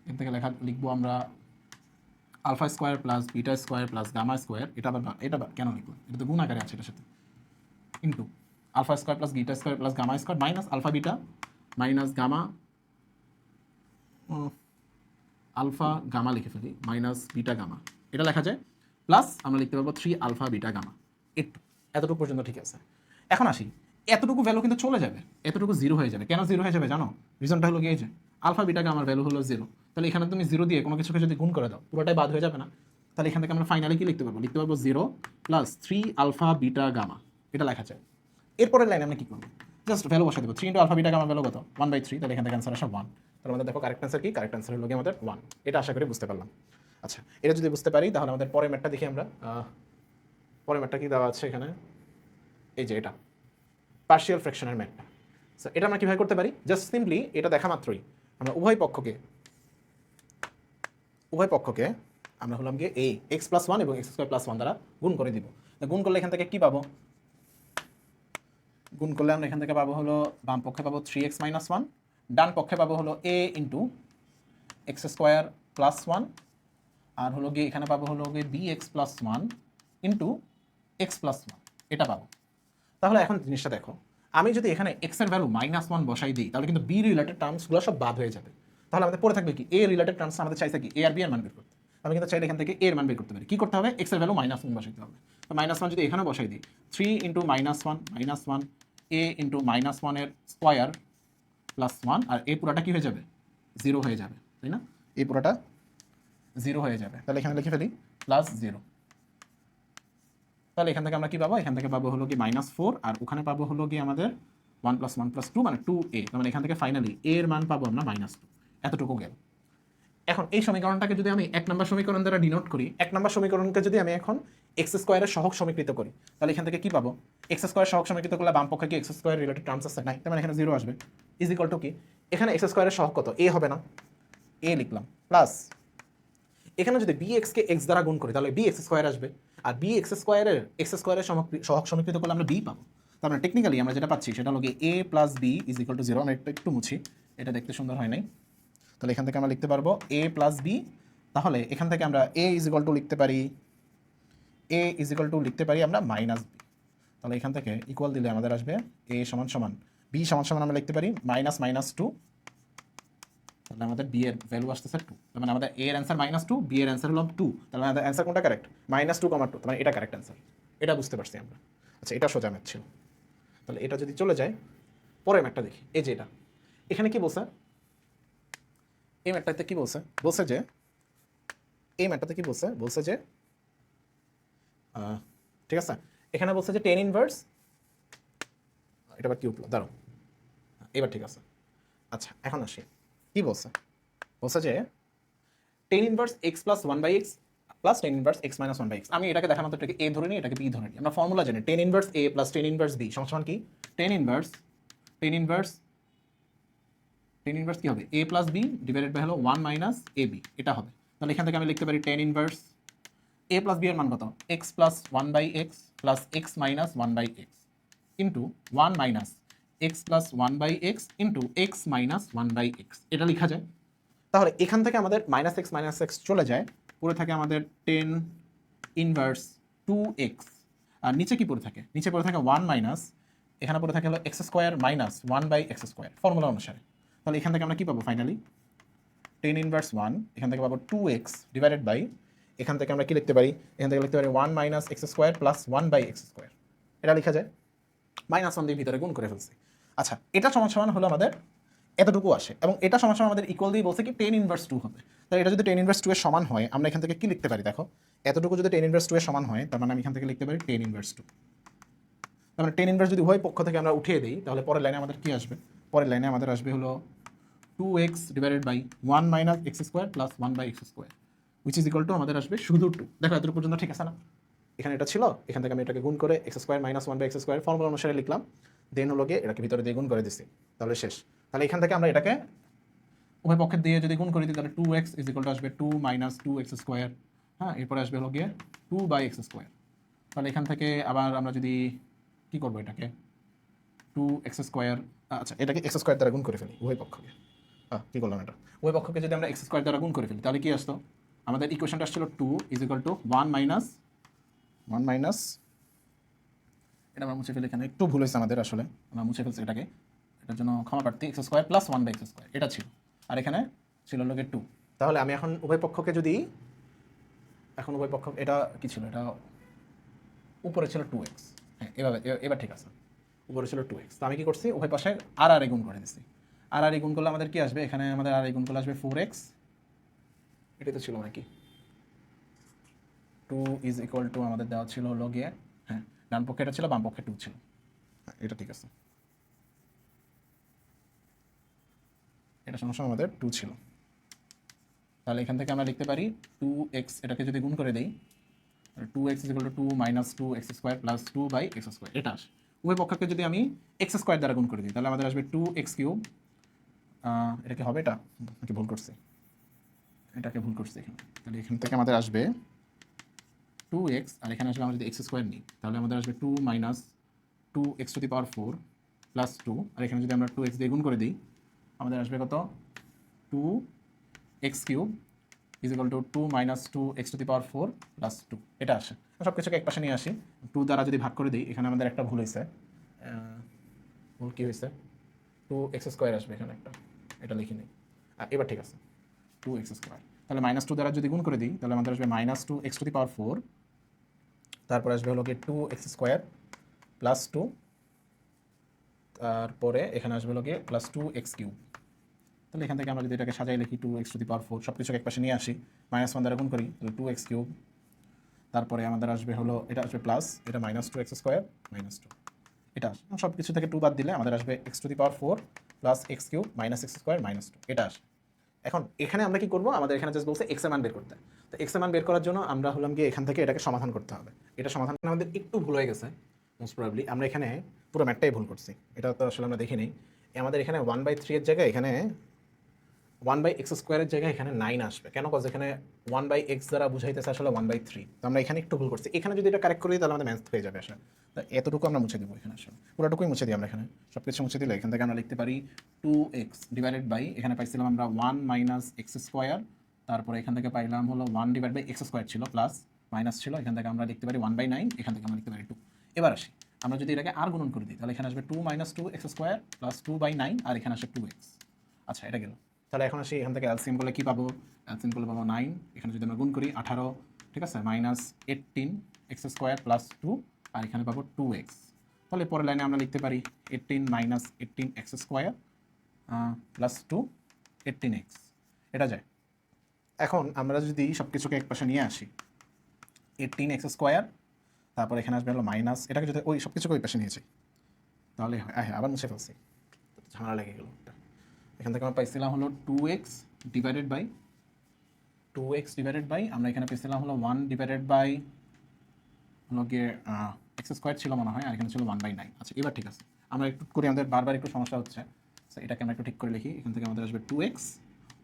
এখান থেকে লিখবো আমরা alpha square plus beta square plus gamma square. এটা কেন লিখলাম? এটা তো গুণ আকারে আছে এটার সাথে। Into alpha square plus beta square plus gamma square minus alpha beta minus gamma, alpha gamma লিখে ফেলি মাইনাস বিটা গামা, এটা লেখা যায়। প্লাস আমরা লিখতে পারবো 3 আলফা বিটা গামা। এতটুকু পর্যন্ত ঠিক আছে। এখন আসি, এতটুকু ভ্যালু কিন্তু চলে যাবে, এতটুকু 0 হয়ে যাবে। কেন 0 হয়ে যাবে জানো? রিজনটা হলো কি, এই যে আলফা বিটা গামার ভ্যালু হলো 0। তাহলে এখানে তুমি 0 দিয়ে কোনো কিছুকে যদি গুণ করে দাও, পুরোটাই বাদ হয়ে যাবে না? তাহলে এখান থেকে আমরা ফাইনালি কি লিখতে পারবো? লিখতে পারবো 0 প্লাস 3 আলফা বিটা গামা, এটা লেখা যায়। এরপরের লাইনে আমরা কি করবো? জাস্ট ভ্যালু বসে দেবো। 3 ইন্টু আলফা বিটা গামার ভ্যালু কত? 1/3। তাহলে এখান থেকে অ্যান্সার আসে 1। তাহলে আমাদের দেখো কারেক্ট অ্যান্সার কি? কারেক্ট অ্যান্সার হলো আমাদের 1। এটা আশা করি বুঝতে পারলাম। আচ্ছা, এটা যদি বুঝতে পারি তাহলে আমাদের পরের ম্যাটটা দেখি আমরা। পরের ম্যাটটা কি দেওয়া আছে এখানে? এই যে এটা পার্শিয়াল ফ্র্যাকশনের ম্যাথটা। সো এটা আমরা কীভাবে করতে পারি? জাস্ট সিম্পলি এটা দেখা মাত্রই আমরা উভয় পক্ষকে আমরা হলাম গিয়ে এই x+1 এবং x² + 1 দ্বারা গুণ করে দিব। গুণ করলে এখান থেকে কি পাবো? গুণ করলে আমরা এখান থেকে পাবো হলো, বাম পক্ষে পাবো 3x - 1, ডান পক্ষে পাবো হলো a ইন্টু x² + 1, আর হলো গিয়ে এখানে পাবো হলো গিয়ে bx+1 ইন্টু x+1, এটা পাবো। তাহলে এখন জিনিসটা দেখো, আমি যদি এখানে x এর ভ্যালু -1 বসাই দিই, তাহলে কিন্তু b রিলেটেড টার্মসগুলো সব বাদ হয়ে যাবে। তাহলে আমাদের পড়ে থাকবে কি? a রিলেটেড টার্মস আমাদের চাইছে কি? a আর b এর মান বের করতে। আমি কিন্তু চাইলে এখান থেকে a এর মান বের করতে পারি। কি করতে হবে? x এর ভ্যালু -1 বসাইতে হবে। তো -1 যদি এখানে বসাই দিই, 3 ইন্টু -1 a ইন্টু -1 এর স্কোয়ার প্লাস 1, আর এই পুরোটা কি হয়ে যাবে? 0 হয়ে যাবে, তাই না? এই পুরোটা 0 হয়ে যাবে। তাহলে এখানে লিখে ফেলি +0। তাহলে এখান থেকে আমরা কি পাবো? এখান থেকে পাবো হলো কি -4, আর ওখানে পাবো হলো কি আমাদের 1 + 1 + 2 মানে 2a। তার মানে এখান থেকে ফাইনালি a এর মান পাবো আমরা -2। এতটুকু গেল। এখন এই সমীকরণটাকে যদি আমি 1 নম্বর সমীকরণ দ্বারা ডিনোট করি, 1 নম্বর সমীকরণকে যদি আমি এখন x² এর সহগ সমীকৃত করি, তাহলে এখান থেকে কি পাবো? x² সহগ সমীকৃত করলে বাম পক্ষে কি x² রিলেটেড টার্মস আছে? নাই, তার মানে এখানে 0 আসবে। ইজ ইকুয়াল টু কি? এখানে x² এর সহগ কত? a হবে না? এ লিখলাম প্লাস এখানে যদি বি এক্সকে এক্স দ্বারা গুণ করি তাহলে বি এক্স স্কোয়ার আসবে, আর বি এক্স স্কোয়ারের সহগ সমীকৃত করলে আমরা বি পাবো। তার মানে টেকনিক্যালি আমরা যেটা পাচ্ছি সেটা হলো A plus B is equal to zero. আমি একটু মুছি, এটা দেখতে সুন্দর হয় নাই। তাহলে এখান থেকে আমরা লিখতে পারবো এ প্লাস বি। তাহলে এখান থেকে আমরা এ ইজ ইকুয়াল টু লিখতে পারি, এ ইজ ইকুয়াল টু লিখতে পারি আমরা মাইনাস বি। তাহলে এখান থেকে ইকুয়াল দিলে আমাদের আসবে এ সমান সমান বি সমান সমান আমরা লিখতে পারি মাইনাস মাইনাস টু। তাহলে আমাদের বি এর ভ্যালু আসতেছে টু। তার মানে আমাদের এ এর অ্যান্সার মাইনাস টু, বি এর অ্যান্সার হলো টু। তাহলে আমাদের অ্যান্সার কোনটা correct? Minus two comma two, তার মানে এটা কারেক্ট অ্যান্সার। এটা বুঝতে পারছি আমরা। আচ্ছা, এটা সোজা ম্যাথ ছিল। তাহলে এটা যদি চলে যায়, পরের ম্যাথটা দেখি। এই যে এটা, এখানে কি বলছে? এই ম্যাথটাতে কি বলছে? বলছে যে এই ম্যাথটাতে কি বলছে? বলছে যে ঠিক আছে, এখানে বলছে যে টেন ইনভার্স, এটা আবার কি উঠলো, দাঁড়াও, এবার ঠিক আছে। আচ্ছা, এখন আসি, কি বলছে? বলছে যে tan inverse x plus one by x plus tan inverse x minus one by x. আমি এটাকে দেখার মতো এটাকে এ ধরে নিই, এটাকে বি ধরে নিই। আমরা ফর্মুলা জানি tan inverse A plus tan inverse B সমান কি? টেন ইনভার্স কি হবে? A plus B divided by হলো ওয়ান মাইনাস এ বি, এটা হবে। তাহলে এখান থেকে আমি লিখতে পারি tan inverse A plus B এর মান কত? X plus one by x plus x minus one by x into one minus x plus one by x into x minus one by x, এটা লেখা যায়। তাহলে এখান থেকে আমাদের মাইনাস এক্স চলে যায়, পড়ে থাকে আমাদের টেন ইনভার্স টু এক্স। আর নিচে কি পড়ে থাকে? নিচে পড়ে থাকে ওয়ান মাইনাস, এখানে পড়ে থাকে হলো x square minus one by x square formula অনুসারে। তাহলে এখান থেকে আমরা কি পাবো ফাইনালি? টেন ইনভার্স ওয়ান, এখান থেকে পাবো টু এক্স ডিভাইডেড বাই, এখান থেকে আমরা কি লিখতে পারি? এখান থেকে লিখতে পারি one minus x square plus one by x square, এটা লেখা যায়। মাইনাস ওয়ান দিয়ে ভিতরে গুণ করে ফেলছি। আচ্ছা, এটা সমান সমান হলো আমাদের এতটুকু আসে, এবং এটা সমান সমান আমাদের ইকুয়াল দিয়ে বলছে কি টেন ইনভার্স টু হবে। তাহলে এটা যদি টেন ইনভার্স টু এর সমান হয়, আমরা এখান থেকে কি লিখতে পারি? দেখো, এতটুকু যদি টেন ইনভার্স টু এর সমান হয়, তার মানে আমি এখান থেকে লিখতে পারি টেন ইনভার্স টু। তার মানে টেন ইনভার্স যদি উভয় পক্ষ থেকে আমরা উঠিয়ে দিই, তাহলে পরের লাইনে আমাদের কি আসবে? পরের লাইনে আমাদের আসবে হলো two x divided by one minus x square plus one by x square which is equal to আমাদের আসবে শুধু টু। দেখো এতটুকু পর্যন্ত ঠিক আছে না? এখানে এটা ছিল, এখান থেকে আমি এটাকে গুণ করে x square minus one by x square formula অনুসারে লিখলাম, দেন হলো গিয়ে এটাকে ভিতরে দিয়ে গুণ করে দিচ্ছি, তাহলে শেষ। তাহলে এখান থেকে আমরা এটাকে উভয় পক্ষের দিয়ে যদি গুণ করে দিই, তাহলে two x is equal to আসবে two minus two x square. হ্যাঁ, এরপরে আসবে হলো গিয়ে টু বাই এক্স স্কোয়ার। তাহলে এখান থেকে আবার আমরা যদি কী করবো, এটাকে টু এক্স স্কোয়ার, আচ্ছা এটাকে এক্স স্কোয়ার দ্বারা গুণ করে ফেলি উভয় পক্ষকে। কী করলাম এটা? উভয় পক্ষকে যদি আমরা এক্স স্কোয়ার দ্বারা গুণ করে ফেলি, তাহলে কি আসতো? আমাদের ইকুয়েশনটা আসছিল two is equal to one minus, এটা আমরা মুছে ফেলি, এখানে একটু ভুল হয়েছে আমাদের, আসলে আমরা মুছে ফেলছি এটাকে, এটার জন্য ক্ষমা প্রার্থী। X square plus one by x square এটা ছিল, আর এখানে ছিল লোকে টু। তাহলে আমি এখন উভয় পক্ষকে যদি উভয় পক্ষ, এটা কি ছিল? এটা উপরে ছিল টু এক্স, হ্যাঁ এভাবে, এবার ঠিক আছে, উপরে ছিল টু এক্স। তো আমি কি করছি? উভয় পাশে আর আর গুণ করে দিচ্ছি। আর আর গুণ করলে আমাদের কি আসবে? এখানে আমাদের আর গুণ করলে আসবে ফোর এক্স, এটাই তো ছিল নাকি? টু ইজ ইকুয়াল টু আমাদের দেওয়া ছিল হলো গিয়ে, হ্যাঁ ডান পক্ষে এটা ছিল, বাম পক্ষে টু ছিল, এটা ঠিক আছে, এটা সমস্যা আমাদের টু ছিল। তাহলে এখান থেকে আমরা লিখতে পারি টু এক্স, এটাকে যদি গুণ করে দিই, two x is equal to two minus two x square plus two by x square, এটা আসে। উভয় পক্ষকে যদি আমি এক্স স্কোয়ার দ্বারা গুণ করে দিই, তাহলে আমাদের আসবে টু এক্স কিউব। এটা কি হবে? এটা নাকি ভুল করছি? এটাকে ভুল করছি এখানে। তাহলে এখান থেকে আমাদের আসবে টু এক্স, আর এখানে আসবে আমরা যদি এক্স স্কোয়ার নিই, তাহলে আমাদের আসবে two minus two x to the power four plus two, আর এখানে যদি আমরা টু এক্স দিয়ে গুণ করে দিই, আমাদের আসবে কত? Two x cube is equal to two minus two x to the power four plus two, এটা আসে। সব কিছুকে এক পাশে নিয়ে আসি, টু দ্বারা যদি ভাগ করে দিই, এখানে আমাদের একটা ভুল হয়েছে। ভুল কী হয়েছে? টু এক্স স্কোয়ার আসবে এখানে একটা, এটা লিখে নিই, আর এবার ঠিক আছে, টু এক্স স্কোয়ার। তাহলে মাইনাস টু দ্বারা যদি গুণ করে দিই, তাহলে আমাদের আসবে minus two x to the power four, তারপরে আসবে হলো কি two x square plus two, তারপরে এখানে আসবে হলো কি প্লাস টু এক্স কিউব। তাহলে এখান থেকে আমরা যদি এটাকে সাজাই লিখি two x to the power four, সব কিছুকে এক পাশে নিয়ে আসি, মাইনাস ওয়ান দ্বারা গুণ করি, তাহলে টু এক্স কিউব, তারপরে আমাদের আসবে হলো এটা আসবে প্লাস, এটা minus two x square minus two, এটা আসে। সব কিছু থেকে টু বাদ দিলে আমাদের আসবে x to the power four plus x cube minus x square minus two, এটা আসে। এখন এখানে আমরা কি করবো? আমাদের এখানে জাস্ট বলছে এক্স এর মান বের করতে। তো এক্স এর মান বের করার জন্য আমরা হলাম গিয়ে এখান থেকে এটাকে সমাধান করতে হবে। এটা সমাধান আমাদের একটু ভুল হয়ে গেছে মোস্ট প্রবাবলি, আমরা এখানে পুরো ম্যাটটাই ভুল করছি, এটা তো আসলে আমরা দেখি নেই। আমাদের এখানে ওয়ান বাই থ্রি এর জায়গায় এখানে 1/x² জায়গায় এখানে 9 আসবে কেন? কজ এখানে 1/x দ্বারা বুঝাইতেছে আসলে 1/3। তো আমরা এখানে একটু ভুল করছি। এখানে যদি এটা কারেক্ট করি তাহলে আমাদের ম্যাথ হয়ে যাবে আসলে। তো এতটুকু আমরা মুছে দিব এখানে আসলে, পুরোটুকুই মুছে দিই আমরা এখানে, সব কিছু মুছে দিলে এখান থেকে আমরা লিখতে পারি 2x ডিভাইডেড বাই, এখানে পাইছিলাম আমরা 1 - x², তারপরে এখান থেকে পাইলাম হলো 1/x² ছিল প্লাস মাইনাস ছিল, এখান থেকে আমরা লিখতে পারি 1/9, এখান থেকে আমরা লিখতে পারি 2। এবার আসি, আমরা যদি এটাকে আর গুণন করে দিই তাহলে এখানে আসবে 2 - 2x² প্লাস 2/9, আর এখানে আসবে 2x। আচ্ছা, এটা গেল। তাহলে এখন আসি এখান থেকে এলসিএম করলে কী পাবো? এলসিএম করলে পাবো 9, এখানে যদি আমরা গুণ করি 18, ঠিক আছে, -18x² প্লাস 2, আর এখানে পাবো 2x। তাহলে পরের লাইনে আমরা লিখতে পারি 18 - 18x² প্লাস 2 18x। এটা যায়। এখন আমরা যদি সব কিছুকে এক পাশে নিয়ে আসি, 18x², তারপর এখানে আসবে হলো মাইনাস, এটাকে যদি ওই সব কিছুকে ওই পাশে নিয়েছি তাহলে হ্যাঁ আবার মুছে ফেলছি, ঝামেলা লেগে গেল। এখান থেকে আমরা পাইছিলাম হলো 2x ডিভাইডেড বাই আমরা এখানে পেয়েছিলাম হলো 1 ডিভাইডেড বাই হলো গিয়ে x² ছিল মনে হয়, আর এখানে ছিল 1/9। আচ্ছা, এবার ঠিক আছে, আমরা একটু করি, আমাদের বারবার একটু সমস্যা হচ্ছে। সো এটাকে আমরা একটু ঠিক করে লিখি। এখান থেকে আমাদের আসবে 2x,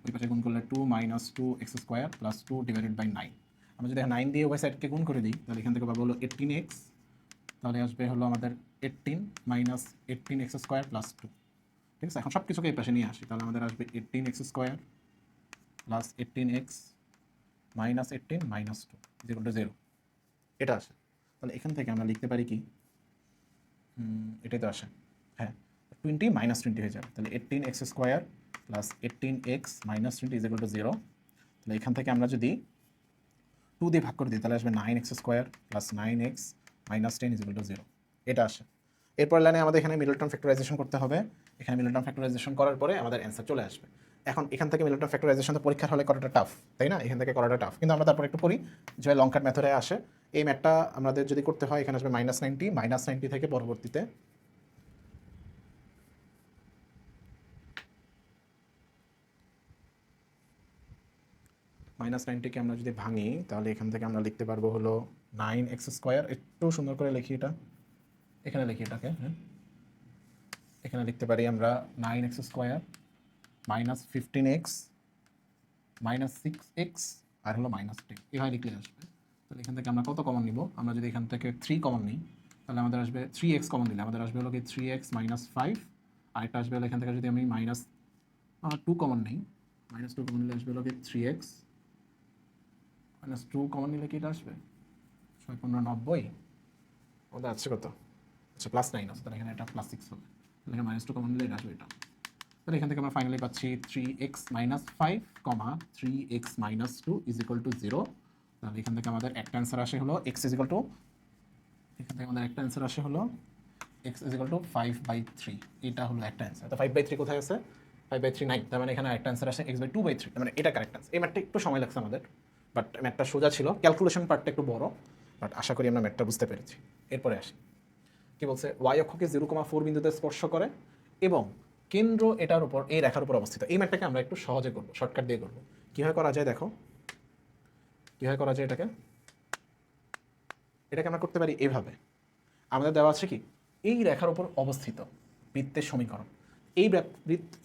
ওই পাশে গুণ করলে 2 - 2x² প্লাস 2 ডিভাইডেড বাই 9। আমরা যদি 9 দিয়ে ওই সাইডকে গুণ করে দিই তাহলে এখান থেকে পাবো হলো 18x, তাহলে আসবে হলো আমাদের 18 - 18x² প্লাস 2। ঠিক আছে, এখন সব কিছুকে এই পাশে নিয়ে আসি, তাহলে আমাদের আসবে 18x² plus 18x minus 18 minus 2 0। এটা আসে। তাহলে এখান থেকে আমরা লিখতে পারি কি, এটাই তো আসে, হ্যাঁ 20 - 20 হয়ে যাবে। তাহলে 18x² প্লাস 18x মাইনাস 20 0। তাহলে এখান থেকে আমরা যদি 2 দিয়ে ভাগ করে দিই তাহলে আসবে 9x² প্লাস 9x মাইনাস 10 0। এটা আসে। এরপর লাইনে আমাদের এখানে মিডলটন ফ্যাক্টরাইজেশন করতে হবে। এখানে মিডলটন ফ্যাক্টরাইজেশন করার পরে আমাদের অ্যান্সার চলে আসবে। এখন এখান থেকে মিডলটন ফ্যাক্টরাইজেশন তো পরীক্ষার হলে করাটা টাফ, তাই না? এখান থেকে করাটা টাফ, কিন্তু আমরা তারপর একটু করি যে লং কাট মেথডে আসে। এই ম্যাথটা আমাদের যদি করতে হয় এখানে আসবে -90 থেকে পরবর্তীতে -90কে আমরা যদি ভাঙি তাহলে এখান থেকে আমরা লিখতে পারবো হলো 9x²। একটু সুন্দর করে লিখি, এটা এখানে লিখি এটাকে, হ্যাঁ এখানে লিখতে পারি আমরা 9x² minus 15x minus 6x আর হলো -10, এভাবে লিখলে আসবে। তাহলে এখান থেকে আমরা কত কমন নিব? আমরা যদি এখান থেকে 3 কমন নিই তাহলে আমাদের আসবে 3x কমন দিলে আমাদের আসবে হলো কি 3x - 5, আরেকটা আসবে হলো এখান থেকে যদি আমি -2 কমন নিই, -2 কমন নিলে আসবে হলো কি 3x -2 কমন নিলে কি এটা আসবে 6 15 90, ওটা আছে কত? আচ্ছা +9 আছে, তাহলে এখানে এটা +6 হবে। তাহলে এখানে -2 কমন নিলে এটা আসবে এটা। তাহলে এখান থেকে আমরা ফাইনালি পাচ্ছি 3x - 5, 3x - 2 = 0। তাহলে এখান থেকে আমাদের একটা অ্যান্সার আসে হলো x = এখান থেকে আমাদের একটা অ্যান্সার আসে হলো x = 5/3। এটা হলো একটা অ্যান্সার। তো 5/3 কোথায় আছে? 5/3 নাই, তার মানে এখানে একটা অ্যান্সার আসে x/2/3, তার মানে এটা কারেক্ট অ্যান্সার। এই ম্যাথটা একটু সময় লাগছে আমাদের, বাট ম্যাথটা সোজা ছিল, ক্যালকুলেশন পার্টটা একটু বড়, বাট আশা করি আমরা ম্যাথটা বুঝতে পেরেছি। এরপরে আসি, কি বলছে? y অক্ষকে 0,4 বিন্দুতে স্পর্শ করে এবং কেন্দ্র এটার উপর, এই রেখার উপর অবস্থিত। এই ম্যাথটাকে আমরা একটু সহজে করবো, শর্টকাট দিয়ে করবো। কীভাবে করা যায় দেখো, কীভাবে করা যায় এটাকে আমরা করতে পারি এভাবে। আমাদের দেওয়া আছে কি, এই রেখার উপর অবস্থিত বৃত্তের সমীকরণ,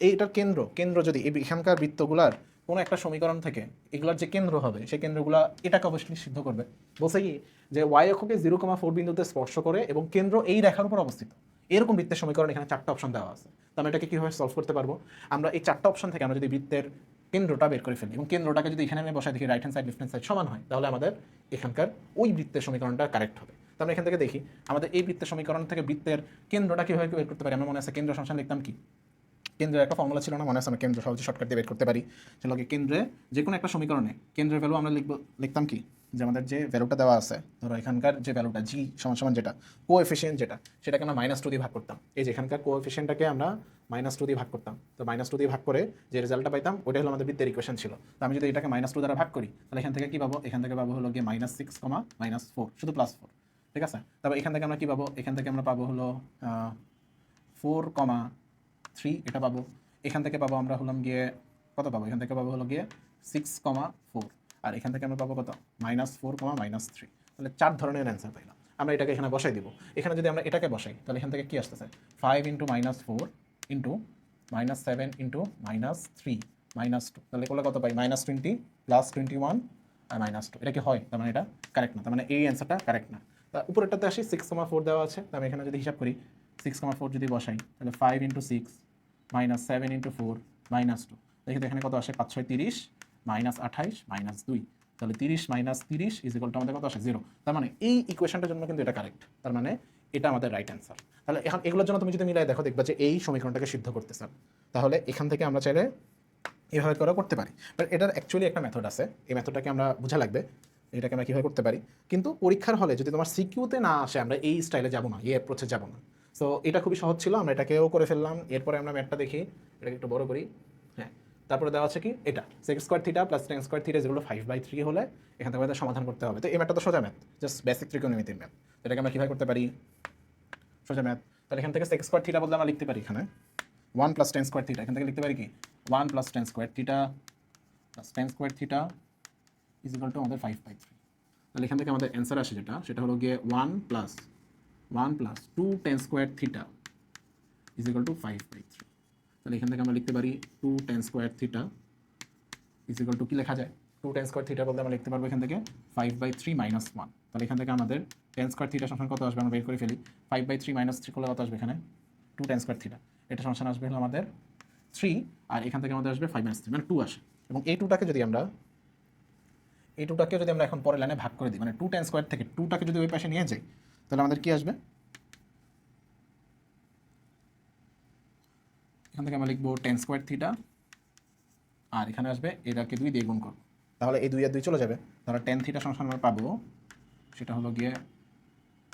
এইটার কেন্দ্র যদি এখানকার বৃত্তগুলার কোনো একটা সমীকরণ থেকে এগুলার যে কেন্দ্র হবে সেই কেন্দ্রগুলা এটাকে অবশ্যই সিদ্ধ করবে। বলছে কি যে y অক্ষকে 0,4 বিন্দুতে স্পর্শ করে এবং কেন্দ্র এই রেখার উপর অবস্থিত, এরকম বৃত্তের সমীকরণ এখানে 4টা অপশন দেওয়া আছে। তো আমরা এটাকে কীভাবে সলভ করতে পারবো? আমরা এই 4টা অপশন থেকে আমরা যদি বৃত্তের কেন্দ্রটা বের করে ফেলি এবং কেন্দ্রটাকে যদি এখানে আমি বসাই দেখি right hand side left hand side সমান হয়, তাহলে আমাদের এখানকার ওই বৃত্তের সমীকরণটা কারেক্ট হবে। তো আমরা এখান থেকে দেখি আমাদের এই বৃত্তের সমীকরণ থেকে বৃত্তের কেন্দ্রটা কীভাবে বের করতে পারি। আমার মনে আছে কেন্দ্র সংখ্যা লিখতাম কি, কেন্দ্রের একটা ফর্মুলা ছিল না, মনে আছে? আমরা কেন্দ্র সহজে শর্টকাট দিয়ে বের করতে পারি। সেগুলো কেন্দ্রে যে কোনো একটা সমীকরণে কেন্দ্রের ভ্যালু আমরা লিখতাম কি, যে আমাদের যে ভ্যালুটা দেওয়া আছে, ধরো এখানকার যে ভ্যালুটা জি সমান যেটা কোএফিসিয়েন্ট যেটা, সেটাকে আমরা -2 দিয়ে ভাগ করতাম। এই যে এখানকার কোএফিসিয়েন্টটাকে আমরা -2 দিয়ে ভাগ করতাম। তো -2 দিয়ে ভাগ করে যে রেজাল্টটা পাইতাম ওটা হলো আমাদের বৃত্তের ইকুয়েশন ছিল। তো আমি যদি এটাকে -2 দ্বারা ভাগ করি তাহলে এখান থেকে কি পাবো? এখান থেকে পাবো হলো গিয়ে -6, -4, শুধু +4, ঠিক আছে? তারপর এখান থেকে আমরা কি পাবো? এখান থেকে আমরা পাবো হলো 4,3, এটা পাবো। এখান থেকে পাবো আমরা হলাম গিয়ে কত পাবো? এখান থেকে পাবো হলো গিয়ে 6,4, আর এখান থেকে আমরা পাবো কত? -4, -3। তাহলে 4 ধরনের অ্যান্সার পাইলাম। আমরা এটাকে এখানে বসাই দিব। এখানে যদি আমরা এটাকে বসাই তাহলে এখান থেকে কি আসতেছে? 5 × -4 × -7 × -3 -2, তাহলে করলে কত পাই -20 + 21 আর -2, এটা কি হয়? তার মানে এটা কারেক্ট না, তার মানে এই অ্যান্সারটা কারেক্ট না। তা উপরেরটাতে আসি, 6,4 দেওয়া আছে, তাহলে এখানে যদি হিসাব করি 6,4 যদি বসাই তাহলে 5 × 6 -7 × 4 -2, দেখি তো এখানে কত আসে, 5 6 30 -28 -2, তাহলে 30 - 30 আমাদের কত আসে 0। তার মানে এই ইকুয়েশনটার জন্য কিন্তু এটা কারেক্ট, তার মানে এটা আমাদের রাইট অ্যান্সার। তাহলে এখন এগুলোর জন্য তুমি যদি মিলাই দেখো, দেখবা যে এই সমীকরণটাকে সিদ্ধ করতে স্যার, তাহলে এখান থেকে আমরা চাইলে এভাবে করে করতে পারি। বাট এটার অ্যাকচুয়ালি একটা মেথড আছে, এই মেথডটাকে আমরা বোঝা লাগবে এটাকে আমরা কীভাবে করতে পারি। কিন্তু পরীক্ষার হলে যদি তোমার সিকিউতে না আসে, আমরা এই স্টাইলে যাবো না, এই অ্যাপ্রোচে যাবো না। সো এটা খুবই সহজ ছিল, আমরা এটাকেও করে ফেললাম। এরপরে আমরা ম্যাথটা দেখি, এটাকে একটু বড় করি। হ্যাঁ, তারপরে দেওয়া আছে কি এটা sec² θ + tan² θ যেগুলো 5/3 হলে এখান থেকে আমাদের সমাধান করতে হবে। তো এই ম্যাথটা তো সোজা ম্যাথ, জাস্ট বেসিক ত্রিকোণমিতির ম্যাথ। এটাকে আমরা কীভাবে করতে পারি, সোজা ম্যাথ। তাহলে এখান থেকে sec² θ বলতে আমরা লিখতে পারি এখানে 1 + tan² θ, এখান থেকে লিখতে পারি কি 1 + tan² θ + tan² θ = আমাদের 5/3। তাহলে এখান থেকে আমাদের অ্যান্সার আসে যেটা, সেটা হলো গিয়ে 1 + 2 tan² θ = 5/3। তাহলে এখান থেকে আমরা লিখতে পারি 2 tan² θ কি লেখা যায়, 2 tan² θ বলতে আমরা লিখতে পারবো এখান থেকে 5/3 - 1। তাহলে এখান থেকে আমাদের tan² θ সমান কত আসবে আমরা বের করে ফেলি, 5/3 - 3 করলে কত আসবে এখানে 2 tan² θ, এটা সমান আসবে হলো আমাদের 3, আর এখান থেকে আমাদের আসবে 5 - 3 মানে 2 আসে। এবং এই 2টাকে যদি আমরা এখন পরের লাইনে ভাগ করে দিই, মানে 2 tan² থেকে 2টাকে যদি ওই পাশে নিয়ে যাই, তাহলে আমাদের কি আসবে, এখান থেকে আমরা লিখবো tan² θ, আর এখানে আসবে এটাকে 2 দিয়ে গুণ করবো, তাহলে এই 2 আর 2 চলে যাবে। তাহলে tan θ সমান আমরা পাবো, সেটা হলো গিয়ে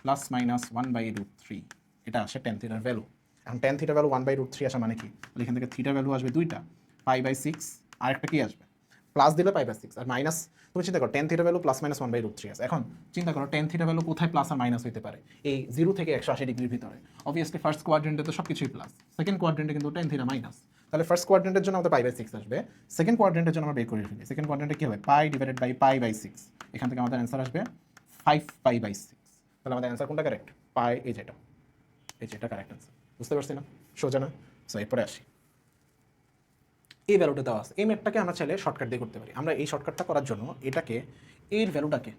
±1/√3, এটা আসে tan θ ভ্যালু। এখন tan θ ভ্যালু 1/√3 আসা মানে কি, তাহলে এখান থেকে θ ভ্যালু আসবে 2টা, π/6, আর একটা কি আসবে প্লাস দিলে π/6, আর মাইনাস, তুমি চিন্তা করো tan θ ভ্যালু ±1/√3 আছে। এখন চিন্তা করো tan θ ভ্যালু কোথায় প্লাস আর মাইনাস হতে পারে, এই 0 থেকে 180 ডিগ্রির ভিতরে। অবভিয়াসলি ফার্স্ট কোয়াড্রেন্টে তো সব কিছুই প্লাস, সেকেন্ড কোয়াড্রেন্টে কিন্তু tan θ মাইনাস। তাহলে ফার্স্ট কোয়াড্রেন্টের জন্য আমাদের π/6 আসবে, সেকেন্ড কোয়াড্রেন্টের জন্য আমরা বের করে ফেলি। সেকেন্ড কোয়াড্রেন্টে কি হবে, π/π/6, এখান থেকে আমাদের অ্যান্সার আসবে 5π/6। তাহলে আমাদের অ্যান্সার কোনটা কারেক্ট, পাই, এই যেটা কারেক্ট অ্যান্সার। বুঝতে পারছি না, সোজা না? সো এরপরে আসি, এই ভ্যালুটা দেওয়া আছে, এই ম্যাপটাকে আমরা চাইলে শর্টকাট দিয়ে করতে পারি। আমরা এই শর্টকাটটা করার জন্য এটাকে, এর ভ্যালুটাকে,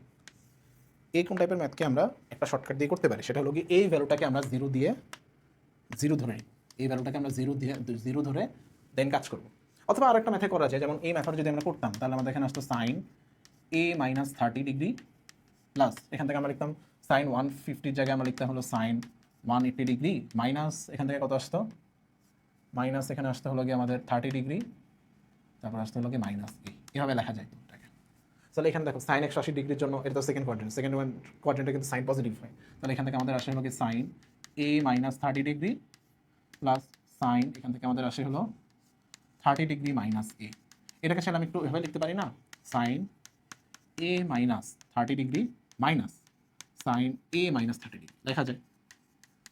এই কোন টাইপের ম্যাথকে আমরা একটা শর্টকাট দিয়ে করতে পারি, সেটা হলো কি এই ভ্যালুটাকে আমরা 0 ধরে নিই, এই ভ্যালুটাকে আমরা 0 ধরে দেন কাজ করব। অথবা আরেকটা ম্যাথে করা যায়, যেমন এই ম্যাথড যদি আমরা করতাম, তাহলে আমাদের এখানে আসতো sin a - 30 ডিগ্রি প্লাস, এখান থেকে আমরা লিখতাম sin 150 জায়গায় আমরা লিখতাম হলো sin 180 ডিগ্রি মাইনাস, এখান থেকে কত আসতো, মাইনাস এখানে আসতে হলো গিয়ে আমাদের 30 ডিগ্রি, তারপর আসতে হলো গিয়ে -a, এভাবে লেখা যায় এটাকে। তাহলে এখানে দেখো sin 180 ডিগ্রির জন্য, এটা তো সেকেন্ড কোয়াড্রেন্টে কিন্তু সাইন পজিটিভ হয়, তাহলে এখান থেকে আমাদের আসে হলো গিয়ে sin a - 30 degree plus sin, এখান থেকে আমাদের আসে হলো 30 ডিগ্রি -a। এটাকে চাইলে আমি একটু এভাবে লিখতে পারি না, sin a - 30 degree minus sin a - 30 degree লেখা যায়,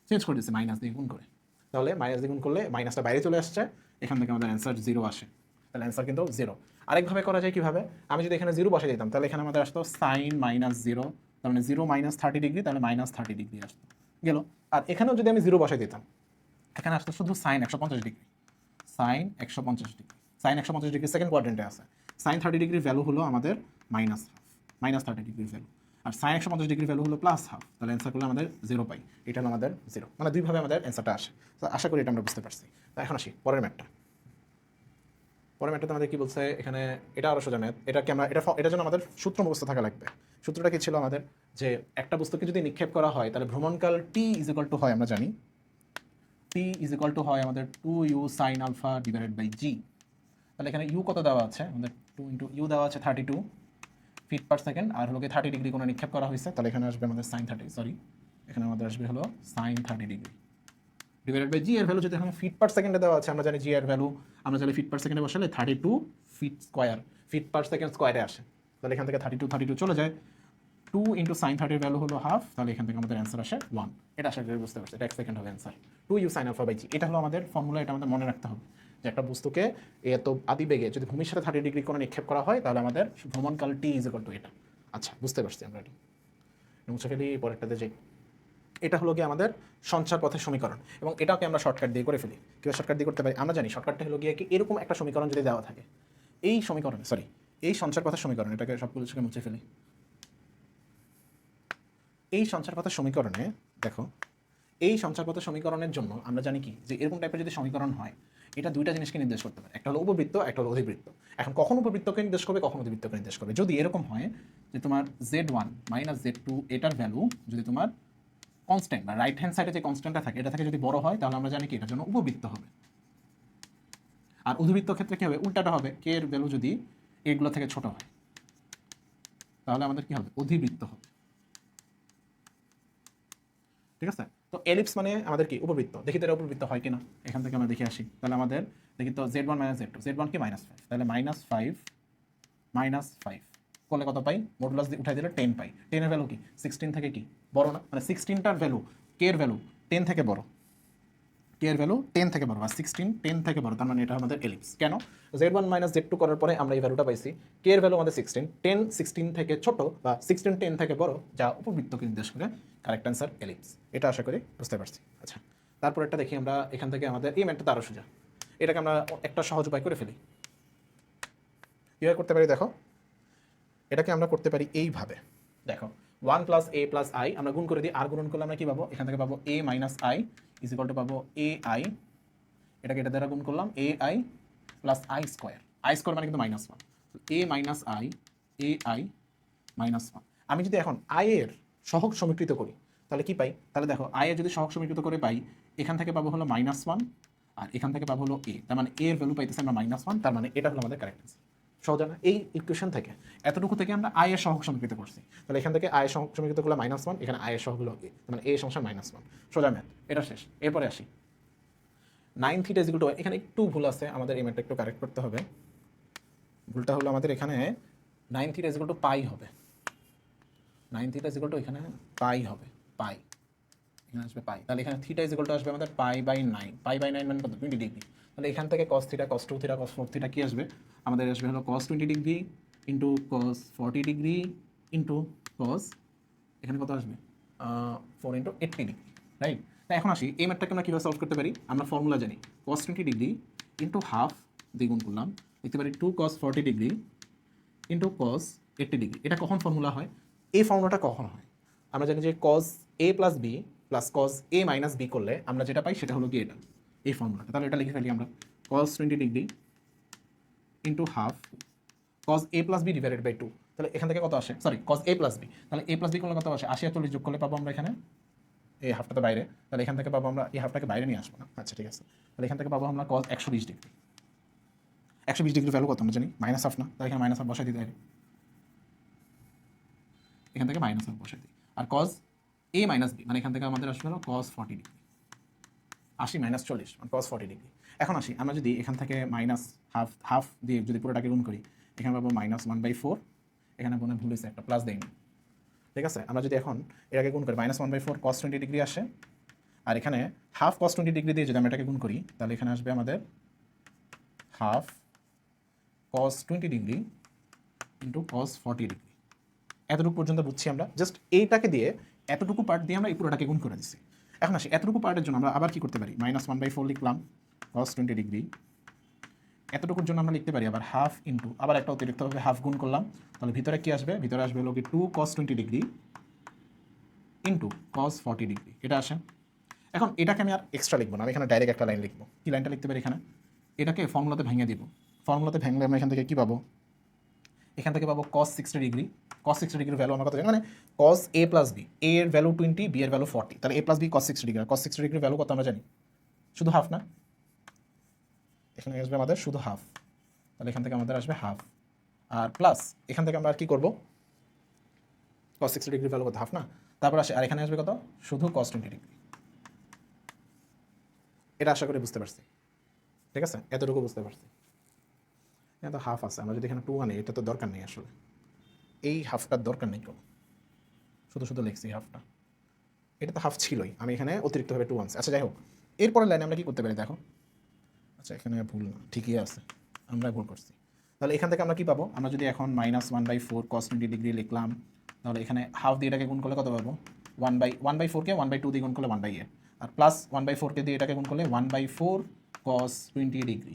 চেঞ্জ করে দিচ্ছে মাইনাস দিয়ে গুণ করে। তাহলে মাইনাস দিয়ে গুণ করলে মাইনাসটা বাইরে চলে আসছে, এখান থেকে আমাদের অ্যান্সার 0 আসে। তাহলে অ্যান্সার কিন্তু 0। আরেকভাবে করা যায় কীভাবে, আমি যদি এখানে 0 বসে দিতাম, তাহলে এখানে আমাদের আসতো sin -0, তার মানে 0 - 30 ডিগ্রি, তাহলে -30 ডিগ্রি আসতো, গেল। আর এখানেও যদি আমি 0 বসে দিতাম, এখানে আসতো শুধু sin 150 degree, sin 150 degree, sin 150 degree second কোয়াড্রেন্টে আছে। sin 30 ডিগ্রির ভ্যালু হলো আমাদের -30 ডিগ্রির ভ্যালু, আর sin 150 ডিগ্রির ভ্যালু হলো +12। তাহলে অ্যান্সার করলে আমাদের 0 পাই, এটা হলো আমাদের 0, মানে দুইভাবে আমাদের অ্যান্সারটা আসে। তো আশা করি এটা আমরা বুঝতে পারছি। তো এখন আসি পরের ম্যাথটা। পরের ম্যাথটাতে আমাদের কি বলছে, এখানে এটা আরও সোজা ম্যাথ। এটাকে আমরা এটার জন্য আমাদের সূত্র মুখস্থ থাকা লাগবে। সূত্রটা কি ছিল আমাদের, যে একটা বস্তুকে যদি নিক্ষেপ করা হয়, তাহলে ভ্রমণকাল t = হয়, আমরা জানি t = হয় আমাদের 2u sin α / g। তাহলে এখানে u কত দেওয়া আছে, আমাদের 2 × u দেওয়া আছে 32 ফিট পার সেকেন্ড, আর হলো 30 ডিগ্রি কোনো নিক্ষেপ করা হয়েছে, তাহলে এখানে আসবে আমাদের sin 30, সরি এখানে আমাদের আসবে হলো sin 30 ডিগ্রি / g। এর ভ্যালু যদি এখানে ফিট পার সেকেন্ডে দেওয়া আছে, আমরা জানি g এর ভ্যালু, আমরা চাইলে ফিট পার সেকেন্ডে বসালে 32 fit square, feet per second স্কোয়ারে আসে। তাহলে এখান থেকে 32 চলে যায়, 2 × sin 30 ভ্যালু হলো হাফ, তাহলে এখান থেকে আমাদের অ্যান্সার আসে 1। এটা আশা করি বুঝতে পারছি, এটা 1 সেকেন্ড হবে অ্যান্সার, 2u sin α / g। এটা হলো আমাদের ফর্মুলা, এটা আমাদের মনে রাখতে হবে যে একটা বস্তুকে এত আদিবেগে যদি ভূমির সাথে 30 ডিগ্রি কোনো নিক্ষেপ করা হয়, তাহলে আমাদের ভ্রমণকাল t = এটা। আচ্ছা, বুঝতে পারছি আমরা এটা, মুছে ফেলি, পরেরটাতে যাই। এটা হলো কি আমাদের সঞ্চার পথের সমীকরণ, এবং এটাকে আমরা শর্টকাট দিয়ে করে ফেলি। কীভাবে শর্টকাট দিয়ে করতে পারি আমরা জানি। শর্টকাটটা হলো গিয়ে কি এরকম একটা সমীকরণ যদি দেওয়া থাকে, এই সমীকরণে এই সঞ্চার পথের সমীকরণ, এটাকে সবগুলো থেকে মুছে ফেলি। এই সঞ্চার পথের সমীকরণে দেখো, এই সঞ্চার পথের সমীকরণের জন্য আমরা জানি কি যে এরকম টাইপের যদি সমীকরণ হয়, এটা দুইটা জিনিসকে নির্দেশ করতে পারে, একটা হলো উপবৃত্ত, একটা হলো অধিবৃত্ত। এখন কখন উপবৃত্তকে নির্দেশ করবে, কখন অধিবৃত্তকে নির্দেশ করবে। যদি এরকম হয় যে তোমার Z1 মাইনাস Z2 এটার ভ্যালু যদি তোমার কনস্ট্যান্ট বা রাইট হ্যান্ড সাইডে যে কনস্ট্যান্টটা থাকে এটা থেকে যদি বড় হয়, তাহলে আমরা জানি কি এটার জন্য উপবৃত্ত হবে। আর অধিবৃত্ত ক্ষেত্রে কি হবে, উল্টাটা হবে, কে এর ভ্যালু যদি এগুলো থেকে ছোট হয় তাহলে আমাদের কি হবে, অধিবৃত্ত হবে। ঠিক আছে, তো এলিপস মানে আমাদের কি উপবৃত্ত। দেখি তো এটা উপবৃত্ত হয় কিনা, এখান থেকে আমরা দেখে আসি। তাহলে আমাদের দেখি তো Z1 মাইনাস Z2, Z1 কি -5, তাহলে -5 করলে কত পাই, মডুলাস দিয়ে উঠাই দিলে 10 পাই। 10 এর ভ্যালু কি 16 থেকে কি বড় না, মানে 16টার ভ্যালু, কে এর ভ্যালু 10 থেকে বড়, কে এর ভ্যালু 10 থেকে বড়, আর 16 10 থেকে বড়, তার মানে এটা আমাদের এলিপস। কেন, Z1 মাইনাস Z2 করার পরে আমরা এই ভ্যালুটা পাইছি, কে এর ভ্যালু আমাদের 16, 10 16 থেকে ছোট বা 16 10 থেকে বড়, যা উপবৃত্তকে নির্দেশ করে। Correct answer ellipse. এটা আশা করি বুঝতে পারছি। আচ্ছা, তারপর একটা দেখি আমরা, এখান থেকে আমাদের এই ম্যাথটা আরও সোজা, এটাকে আমরা একটা সহজ উপায় করে ফেলি। কীভাবে করতে পারি দেখো, এটাকে আমরা করতে পারি এইভাবে। দেখো 1 প্লাস a প্লাস i আমরা গুণ করে দিই, আর গুণন করলে আমরা কি পাবো, এখান থেকে পাবো a minus i is equal two পাবো ai, এটাকে এটা দ্বারা গুণ করলাম ai plus i square, i square মানে কিন্তু -1, a মাইনাস i ai -1। আমি যদি এখন i এর সহগ সমীকৃত করি তাহলে কি পাই, তাহলে দেখো i এর যদি সহগ সমীকৃত করে পাই, এখান থেকে পাবো হলো -1 আর এখান থেকে পাবো হলো a, তার মানে a এর ভ্যালু পাইতেছে আমরা -1, তার মানে এটা হলো আমাদের কারেক্ট অ্যান্সার। সহজ না, এই ইকুয়েশন থেকে এতটুকু থেকে আমরা i এর সহগ সমীকৃত করছি, তাহলে এখান থেকে i এর সহগ সমীকৃত করলে -1, এখানে i এর সহগ হলো a, মানে a সমস্যা -1। সোজা ম্যাথ, এটা শেষ। এরপরে আসি 9 থিটা ইজ ইকুয়াল টু, এখানে একটু ভুল আছে, আমাদের এই ম্যাথটা একটু কারেক্ট করতে হবে। ভুলটা হলো আমাদের এখানে 9 থিটা ইজ ইকুয়াল টু পাই হবে, 9 থিটা ইজ ইকুয়াল টু এখানে পাই হবে, পাই এখানে আসবে পাই, তাহলে এখানে থিটা ইজ ইকুয়াল টু আসবে আমাদের পাই/9, পাই/9 মানে কত 20 ডিগ্রি। তাহলে এখান থেকে cos theta, cos 2 theta, cos 4 theta কি আসবে, আমাদের আসবে হলো cos 20 degree into cos 40 degree into cos, এখানে কত আসবে 4 ইন্টু 80 ডিগ্রি, রাইট। তাই এখন আসি এই ম্যাথটাকে আমরা কীভাবে সলভ করতে পারি, আমরা ফর্মুলা জানি, cos 20 ডিগ্রি ইন্টু হাফ দ্বিগুণ করলাম, লিখতে পারি 2 cos 40 degree into cos 80 degree. এটা কখন ফর্মুলা হয়, এই ফর্মুলাটা কখন হয়, আমরা জানি যে cos a plus B plus cos a minus B করলে আমরা যেটা পাই সেটা হলো কি এটা, এই ফর্মুলাটা। তাহলে এটা লিখে ফেলি আমরা, cos 20 degree into half cos a plus B divided by 2, তাহলে এখান থেকে কত আসে, sorry cos a plus B, তাহলে a প্লাস বি করলে কত আসে 80 আর 40 যোগ করলে পাবো আমরা এখানে, এই হাফটা তো বাইরে, তাহলে এখান থেকে পাবো আমরা, এই হাফটাকে বাইরে নিয়ে আসবো না, আচ্ছা ঠিক আছে, তাহলে এখান থেকে পাবো আমরা cos 120 ডিগ্রি। 120 ডিগ্রি ভ্যালু কত আমরা জানি, -হাফ না, তাহলে এখানে -হাফ বসাই দিতে হবে, এখান থেকে -হাফ বসাই দিই। আর cos a মাইনাস বি মানে এখান থেকে আমাদের আসবে হলো cos 40 ডিগ্রি, 80 - 40 মানে cos 40 ডিগ্রি। এখন আসি আমরা যদি এখান থেকে হাফ দিয়ে যদি পুরোটাকে গুণ করি, এখানে পাবো -1/4, এখানে মনে ভুল হয়েছে, একটা প্লাস দেয়নি, ঠিক আছে। আমরা যদি এখন এটাকে গুণ করি, -1/4 cos 20 ডিগ্রি আসে, আর এখানে হাফ cos 20 ডিগ্রি দিয়ে যদি আমরা এটাকে গুণ করি, তাহলে এখানে আসবে আমাদের half cos 20 degree into cos 40 degree. এতটুকু পর্যন্ত বুঝছি আমরা, জাস্ট এইটাকে দিয়ে এতটুকু পার্ট দিয়ে আমরা এই পুরোটাকে গুণ করে দিচ্ছি। এখন আসি এতটুকু পার্টের জন্য আমরা আবার কি করতে পারি, -1/4 লিখলাম cos 20 ডিগ্রি, এতটুকুর জন্য আমরা লিখতে পারি আবার হাফ ইন্টু, আবার একটা অতিরিক্তভাবে হাফ গুণ করলাম, তাহলে ভিতরে কি আসবে, ভিতরে আসবে হলো কি 2 cos 20 degree into cos 40 degree, এটা আসে। এখন এটাকে আমি আর এক্সট্রা লিখবো না, আমি এখানে ডাইরেক্ট একটা লাইন লিখবো। কি লাইনটা লিখতে পারি এখানে, এটাকে ফর্মুলাতে ভেঙে দিব, ফর্মুলাতে ভেঙলে আমরা এখান থেকে কী পাবো, এখান থেকে পাবো cos 60 ডিগ্রি, cos 60 ডিগ্রির ভ্যালু আমরা কত জানি, মানে cos a plus B, a এর ভ্যালু 20, b এর ভ্যালু 40, তাহলে a plus B cos 60 degree, cos 60 ডিগ্রির ভ্যালু কত আমরা জানি, শুধু হাফ না, এখানে আসবে আমাদের শুধু হাফ, তাহলে এখান থেকে আমাদের আসবে হাফ, আর প্লাস এখান থেকে আমরা আর কি করবো, cos 60 ডিগ্রির ভ্যালু কত, হাফ না, তারপর আসে আর এখানে আসবে কত, শুধু cos 20 ডিগ্রি। এটা আশা করি বুঝতে পারছি, ঠিক আছে, এতটুকু বুঝতে পারছি। এটা তো হাফ আছে, আমরা যদি এখানে 2 আনি, এটা তো দরকার নেই আসলে, এই হাফটার দরকার নেই কোনো, শুধু শুধু লিখছি হাফটা, এটা তো হাফ ছিলই, আমি এখানে অতিরিক্তভাবে 2 আনছি। আচ্ছা যাই হোক, এরপরের লাইনে আমরা কি করতে পারি দেখো, আচ্ছা এখানে ভুল না, ঠিকই আছে, আমরা ভুল করছি। তাহলে এখান থেকে আমরা কি পাবো, আমরা যদি এখন -1/4 cos 20 ডিগ্রি লিখলাম, তাহলে এখানে হাফ দিয়ে এটাকে গুণ করলে কত পাবো, 1/4 কে 1/2 দিয়ে গুণ করলে 1/8, আর প্লাস 1/4 কে দিয়ে এটাকে গুণ করলে 1/4 cos 20 ডিগ্রি।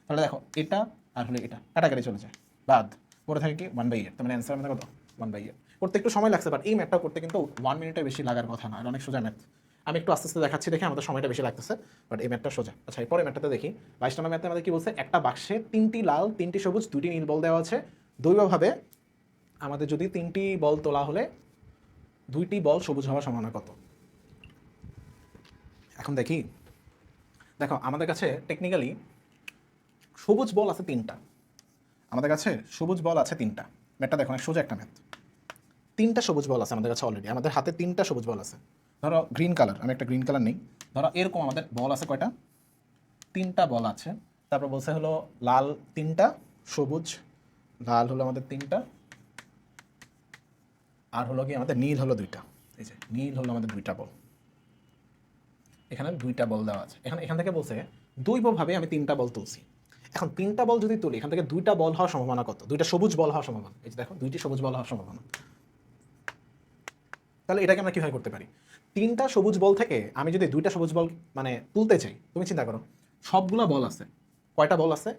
তাহলে দেখো এটা আর হলে এটা কাটাকাটি চলে যায়, বাদ পরে থাকে কি 1/8, তার মানে অ্যান্সার আমাদের কত 1/8। করতে একটু সময় লাগছে, বাট এই ম্যাথটা করতে কিন্তু 1 মিনিটের বেশি লাগার কথা না, এটা অনেক সোজা ম্যাথ। আমি একটু আস্তে আস্তে দেখাচ্ছি দেখে আমাদের সময়টা বেশি লাগতেছে, বাট এই ম্যাথটা সোজা। আচ্ছা এরপরে ম্যাথটাতে দেখি 22 নম্বর ম্যাথে আমাদের কি বলছে, একটা বাক্সে 3টি লাল 3টি সবুজ 2টি নীল বল দেওয়া আছে। দৈবভাবে আমাদের যদি 3টি বল তোলা হলে 2টি বল সবুজ হওয়ার সম্ভাবনা কত। এখন দেখি, দেখো আমাদের কাছে টেকনিক্যালি সবুজ বল আছে 3টা, আমাদের কাছে সবুজ বল আছে 3টা। ম্যাথটা দেখো অনেক সোজা একটা ম্যাথ। 3টা সবুজ বল আছে আমাদের কাছে অলরেডি, আমাদের হাতে 3টা সবুজ বল আছে। ধরো গ্রিন কালার, আমি একটা গ্রিন কালার নেই, ধরো এরকম আমাদের বল আছে কয়টা, 3টা বল আছে। তারপর বলছে হলো লাল 3টা, সবুজ লাল হলো আমাদের 3টা, আর হলো কি আমাদের নীল হলো 2টা। এই যে নীল হলো আমাদের 2টা বল, এখানে 2টা বল দেওয়া আছে। এখান থেকে বলছে দৈবভাবে আমি 3টা বল তুলছি। এখন 3টা বল যদি তুলি, এখান থেকে 2টা বল হওয়ার সম্ভাবনা কত, 2টা সবুজ বল হওয়ার সম্ভাবনা। এই যে দেখো 2টি সবুজ বল হওয়ার সম্ভাবনা। তাহলে এটাকে আমরা কীভাবে করতে পারি, 3টা সবুজ বল থেকে আমি যদি 2টা সবুজ বল মানে তুলতে চাই, তুমি চিন্তা করো সবগুলা বল আছে, কয়টা বল আছে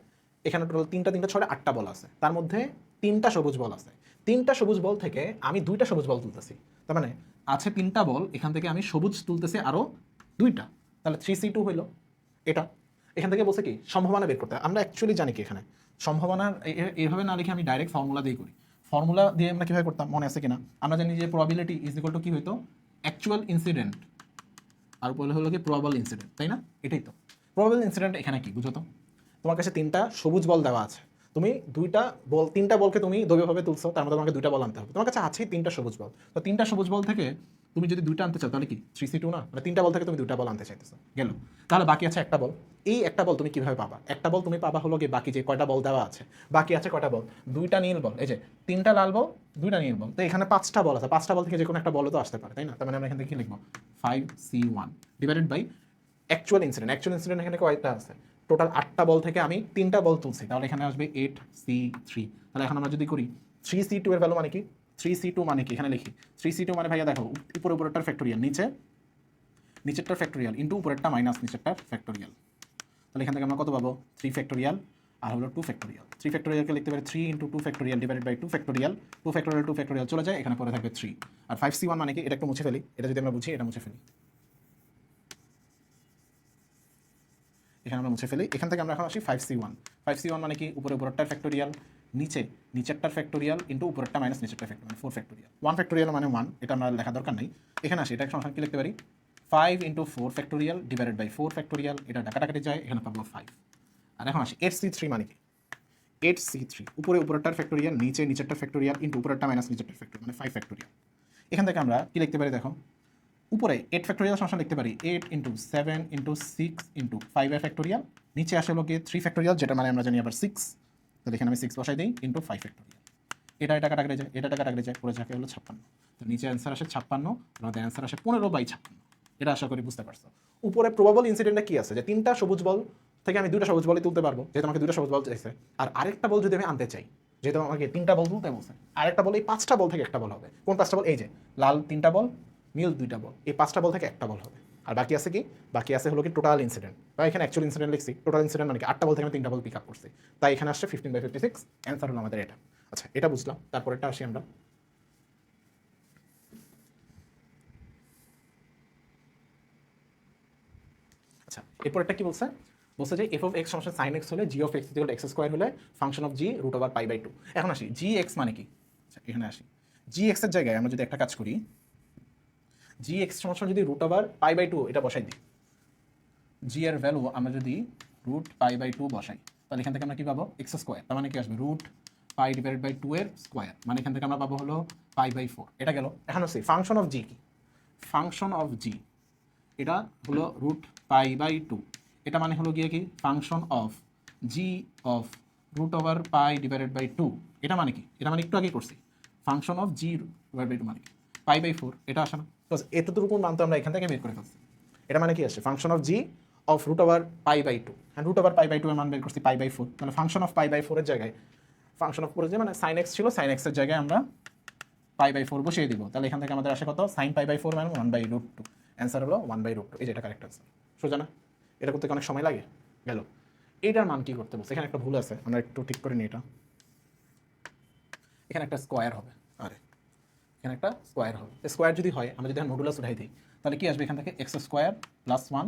এখানে, টোটাল 3টা 3টা 6 8টা বল আছে, তার মধ্যে 3টা সবুজ বল আছে। 3টা সবুজ বল থেকে আমি 2টা সবুজ বল তুলতেছি, তার মানে আছে 3টা বল, এখান থেকে আমি সবুজ তুলতেছি আরও 2টা, তাহলে 3C2 হইলো এটা। এখান থেকে বলছে কি সম্ভাবনা বের করতে। আমরা অ্যাকচুয়ালি জানি কি এখানে সম্ভাবনার এইভাবে না লিখে আমি ডাইরেক্ট ফর্মুলা দিয়ে করি। ফর্মুলা দিয়ে আমরা কীভাবে করতাম মনে আছে কিনা, আমরা জানি যে প্রবাবিলিটি ইজ ইকুয়াল টু কী হইতো, অ্যাকচুয়াল ইনসিডেন্ট আর বলে হলো কি প্রবাবল ইনসিডেন্ট, তাই না? এটাই তো প্রবাবল ইনসিডেন্ট। এখানে কি বুঝো তো, তোমার কাছে 3টা সবুজ বল দেওয়া আছে, তুমি 2টা বল 3টা বলকে তুমি দৈবভাবে তুলছো, তার মধ্যে তোমাকে 2টা বল আনতে হবে। তোমার কাছে আছেই 3টা সবুজ বল, তো 3টা সবুজ বল থেকে তুমি যদি 2টা আনতে চাও তাহলে কি 3C2 না, মানে 3টা বল থেকে তুমি 2টা বল আনতে চাইতেছো, গেল। তাহলে বাকি আছে একটা বল। এই একটা বল তুমি কিভাবে পাবা, একটা বল তুমি পাবা হলো কি বাকি যে কয়টা বল দেওয়া আছে, বাকি আছে কয়টা বল, 2টা নীল বল। এই যে 3টা লাল বল 2টা নীল বল, তো এখানে 5টা বল আছে, 5টা বল থেকে যে কোনো একটা বল তো আসতে পারে, তাই না? তার মানে আমরা এখান থেকে কি লিখবো 5C1 divided by actual incident. Actual incident এখানে কয়টা আছে, টোটাল 8টা বল থেকে আমি 3টা বল তুলছি, তাহলে এখানে আসবে 8C3। তাহলে এখন আমরা যদি করি 3C2 এর ভ্যালু মানে কি, 3C2 মানে কি এখানে লিখি, 3C2 মানে ভাইয়া দেখো উপরেরটার ফ্যাক্টোরিয়াল, নিচেরটার ফ্যাক্টোরিয়াল ইন্টু উপরেরটা মাইনাস নিচেরটার ফ্যাক্টোরিয়াল। তাহলে এখান থেকে আমরা কত পাবো 3 ফ্যাক্টোরিয়াল আর হলো 2 ফ্যাক্টোরিয়াল। 3 ফ্যাক্টোরিয়ালকে লিখতে পারি 3 into 2 factorial divided by 2 factorial. 2 factorial চলে যায়, এখানে পরে থাকবে 3। আর 5C1 মানে কি, এটা একটু মুছে ফেলি, এটা যদি আমরা বুঝি এটা মুছে ফেলি, এখানে আমরা মুছে ফেলি। এখান থেকে আমরা এখন আসি 5C1। 5C1 মানে কি উপরেরটার ফ্যাক্টোরিয়াল, নিচেরটার ফ্যাক্টোরিয়াল ইন্টু উপরেরটা মাইনাস নিচেরটার ফ্যাক্টোরিয়াল, 4 ফ্যাক্টোরিয়াল। 1 ফ্যাক্টোরিয়াল মানে 1, এটা আমরা লেখা দরকার নেই। এখানে আসি এটা সংখ্যা কি লিখতে পারি 5 into 4 factorial divided by 4 factorial, এটা কাটাকাটি যায়, এখানে পাবো 5। আর এখন আসি 8C3 মানে কি, 8C3 উপরেরটার ফ্যাক্টোরিয়াল, নিচেরটার ফ্যাক্টোরিয়াল ইন্টু উপরেরটা মাইনাস নিচেরটার ফ্যাক্টোরিয়াল, মানে 5 ফ্যাক্টোরিয়াল। এখান থেকে আমরা কি লিখতে পারি দেখো, উপরে 8 ফ্যাক্টোরিয়াল সংখ্যা লিখতে পারি 8 ইন্টু 7 ইন্টু 6 ইন্টু 5 এর ফ্যাক্টোরিয়াল, নিচে আসে লোকে 3 ফ্যাক্টোরিয়াল, যেটা মানে আমরা জানি আবার 6, তাহলে এখানে আমি 6 বসাই দিই ইন্টু 5 ফ্যাক্টোরিয়াল। এটা কাটাকাটি যায়, এটা কাটাকাটি যায়, পরে থাকে হলো 56। তো নিচে অ্যান্সার আসে 56, আমাদের অ্যান্সার আসে 15/56। এটা আশা করি বুঝতে পারছো। উপরে প্রবাবল ইনসিডেন্টটা কি আছে, যে 3টা সবুজ বল থেকে আমি 2টা সবুজ বলই তুলতে পারবো, যেহেতু আমাকে 2টা সবুজ বল চাইছে। আর আরেকটা বল যদি আমি আনতে চাই, যেহেতু আমাকে 3টা বল তুলতে বলছে, আরেকটা বল এই 5টা বল থেকে একটা বল হবে। কোন 5টা বল, এই যে লাল 3টা বল, নীল 2টা বল, এই 5টা বল থেকে একটা বল হবে। আর বাকি আছে কি, বাকি আছে হলো কি টোটাল ইনসিডেন্ট, বা এখানে অ্যাকচুয়াল ইনসিডেন্ট লিখছি। টোটাল ইনসিডেন্ট মানে কি 8টা বল থেকে আমি 3টা বল পিক আপ করছি, তাই এখানে আসছে 15/56। অ্যান্সার হলো আমাদের এটা। আচ্ছা এটা বুঝলাম, তারপরেরটা আসি আমরা। আচ্ছা এরপরেরটা কি বলছে, বলছে যে f of x সমান sin x হলে g of x equal x square হলে ফাংশন অফ g √π/2। এখন আসি gx মানে কি, আচ্ছা এখানে আসি gx এর জায়গায় আমরা যদি একটা কাজ করি, gx সমান যদি √π/2 এটা বসাই দিই, g এর ভ্যালু আমরা যদি √π/2 বসাই, তাহলে এখান থেকে আমরা কি পাবো x স্কয়ার, তার মানে কি আসবে √π/2 এর স্কয়ার, মানে এখান থেকে আমরা পাবো হলো π/4। এটা গেল। এখন আসি ফাংশন অফ g কি, ফাংশন অফ g এটা হলো √π/2, এটা মানে হলো গিয়ে কি ফাংশন অফ g অফ √π/2। এটা মানে কি, এটা মানে একটু আগে করছি ফাংশন অফ g/2 মানে কি π/4, এটা আসে না? তো এতটুকু মান তো আমরা এখান থেকে বের করে ফেলছি। এটা মানে কি আসছে ফাংশন অফ g অফ √π/2, হ্যাঁ √π/2 এর মান বের করছি π/4, তাহলে ফাংশন অফ π/4 এর জায়গায় ফাংশন অফ পড়ে যে মানে sin x ছিল, sin x এর জায়গায় আমরা π/4 বসিয়ে দিব, তাহলে এখান থেকে আমাদের আসে কত sin π/4 মানে 1/√2। অ্যান্সার হলো 1/√2। এই যে এটা কারেক্ট অ্যান্সার। সোজা না? এটা করতে অনেক সময় লাগে। গেল। এইটার মান কি করতে বলছে? এখানে একটা ভুল আছে, আমরা একটু ঠিক করে নিই এটা। এখানে একটা স্কোয়ার হবে, আরে এখানে একটা স্কোয়ার হবে। স্কোয়ার যদি হয়, আমরা যদি এখন মডুলাস উঠাই দিই, তাহলে কি আসবে? এখান থেকে x² + 1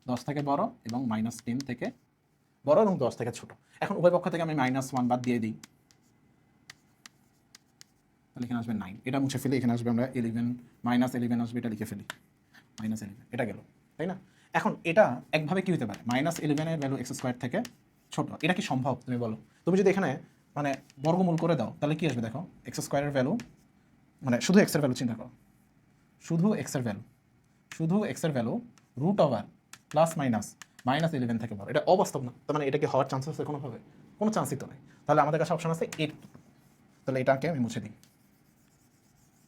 10 থেকে বড় এবং -10 থেকে বড় এবং 10 থেকে ছোট। এখন উভয় পক্ষ থেকে আমি -1 বাদ দিয়ে দিই, তাহলে এখানে আসবে 9। এটা মুছে ফেলি, এখানে আসবে আমরা 11 -11 আসবে, এটা লিখে ফেলি -11। এটা গেল, তাই না? এখন এটা একভাবে কি হতে পারে? -11 এর ভ্যালু x² থেকে ছোট। এটা কি সম্ভব? তুমি বলো। তুমি যদি এখানে মানে বর্গমূল করে দাও, তাহলে কি আসবে? দেখো x² এর ভ্যালু, মানে শুধু x এর ভ্যালু চিন্তা করো, শুধু x এর ভ্যালু, শুধু x এর ভ্যালু √+- 11 থেকে বড়। এটা অবাস্তব না? তার মানে এটা কি হওয়ার চান্স আছে কোনোভাবে? কোনো চান্সই তো নাই। তাহলে আমাদের কাছে অপশন আছে 8। তাহলে এটাকে আমি মুছে দিই,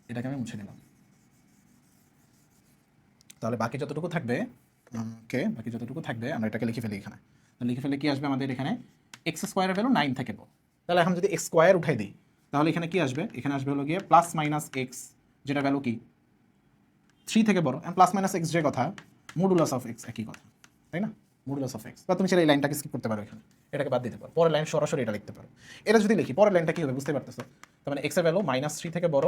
এটাকে আমি মুছে দিলাম। তাহলে বাকি যতটুকু থাকবে, বাকি যতটুকু থাকবে আমরা এটাকে লিখে ফেলি এখানে। তাহলে লিখে ফেলে কি আসবে আমাদের এখানে? x² এর ভ্যালু 9 থেকে বড়। তাহলে এখন যদি x² উঠাই দিই, তাহলে এখানে কি আসবে? এখানে আসবে হলো গিয়ে +-x, যেটা ভ্যালু কি 3 থেকে বড়। +-x যে কথা, মডুলাস অফ x একই কথা, তাই না? Modulus of x। বা তুমি চাইলে এই লাইনটাকে স্কিপ করতে পারো, এখানে এটাকে বাদ দিতে পারো, পরের লাইন সরাসরি এটা লিখতে পারো। এটা যদি লিখি, পরের লাইনটা কি হবে বুঝতে পারতেছো? তার মানে x এর ভ্যালু -3 থেকে বড়,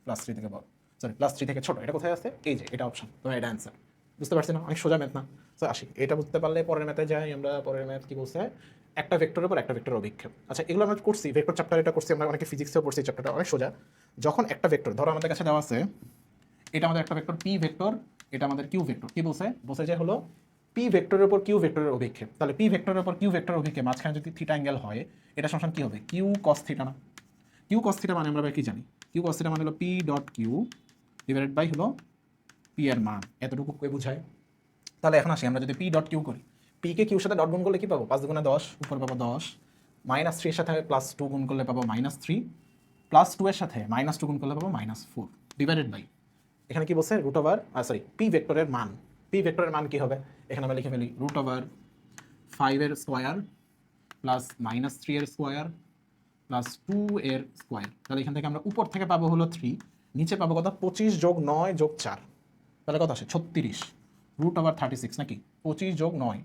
+3 থেকে বড়, সরি +3 থেকে ছোট। এটা কোথায় আছে? এই যে এটা অপশন, তোমার এটা অ্যান্সার। বুঝতে পারছি না? অনেক সোজা ম্যাথ না? তো আসি, এটা বুঝতে পারলে পরের ম্যাথে যাই আমরা। পরের ম্যাথ কি বলছে? একটা ভেক্টরের উপর একটা ভেক্টরের অভিক্ষেপ। আচ্ছা, এগুলো আমরা করছি, ভেক্টর চ্যাপ্টার এটা করছি আমরা, অনেকে ফিজিক্সেও পড়ছি। চ্যাপ্টারটা অনেক সোজা। যখন একটা ভেক্টর, ধরো আমাদের কাছে দেওয়া আছে, এটা আমাদের একটা ভেক্টর পি ভেক্টর, এটা আমাদের কিউ ভেক্টর। কি বলছে? বলছে যে হলো পি ভেক্টরের উপর কিউ ভেক্টরের অভিক্ষেপ। তাহলে পি ভেক্টরের উপর কিউ ভেক্টরের অভিক্ষেপ, মাঝখানে যদি থিটা অ্যাঙ্গেল হয়, এটা সমান কি হবে? কিউ কস থিটা না? কিউ কস থিটা মানে আমরা কি জানি? কিউ কস থিটা মানে হলো P dot Q divided by হলো পি এর মান। এতটুকু কে বোঝায়? তাহলে এখন আসি, আমরা যদি পি ডট কিউ করি, পি কে কিউর সাথে ডট গুণ করলে কি পাবো? 5 × 10, উপর পাবো 10, -3 এর সাথে +2 গুণ করলে পাবো -3, +2 এর সাথে -2 গুণ করলে পাবো -4, ডিভাইডেড বাই, এখানে কি বলছে? সরি, পি ভেক্টরের মান। পি ভেক্টরের মান কি হবে? এখানে আমরা লিখে ফেলি √5 এর স্কোয়ার প্লাস -3 এর স্কোয়ার প্লাস 2 এর স্কোয়ার। তাহলে এখান থেকে আমরা উপর থেকে পাবো হলো 3, নিচে পাবো কত? 25 + 9 + 4, তাহলে কত আসে? 36 √36 নাকি? 25 + 9,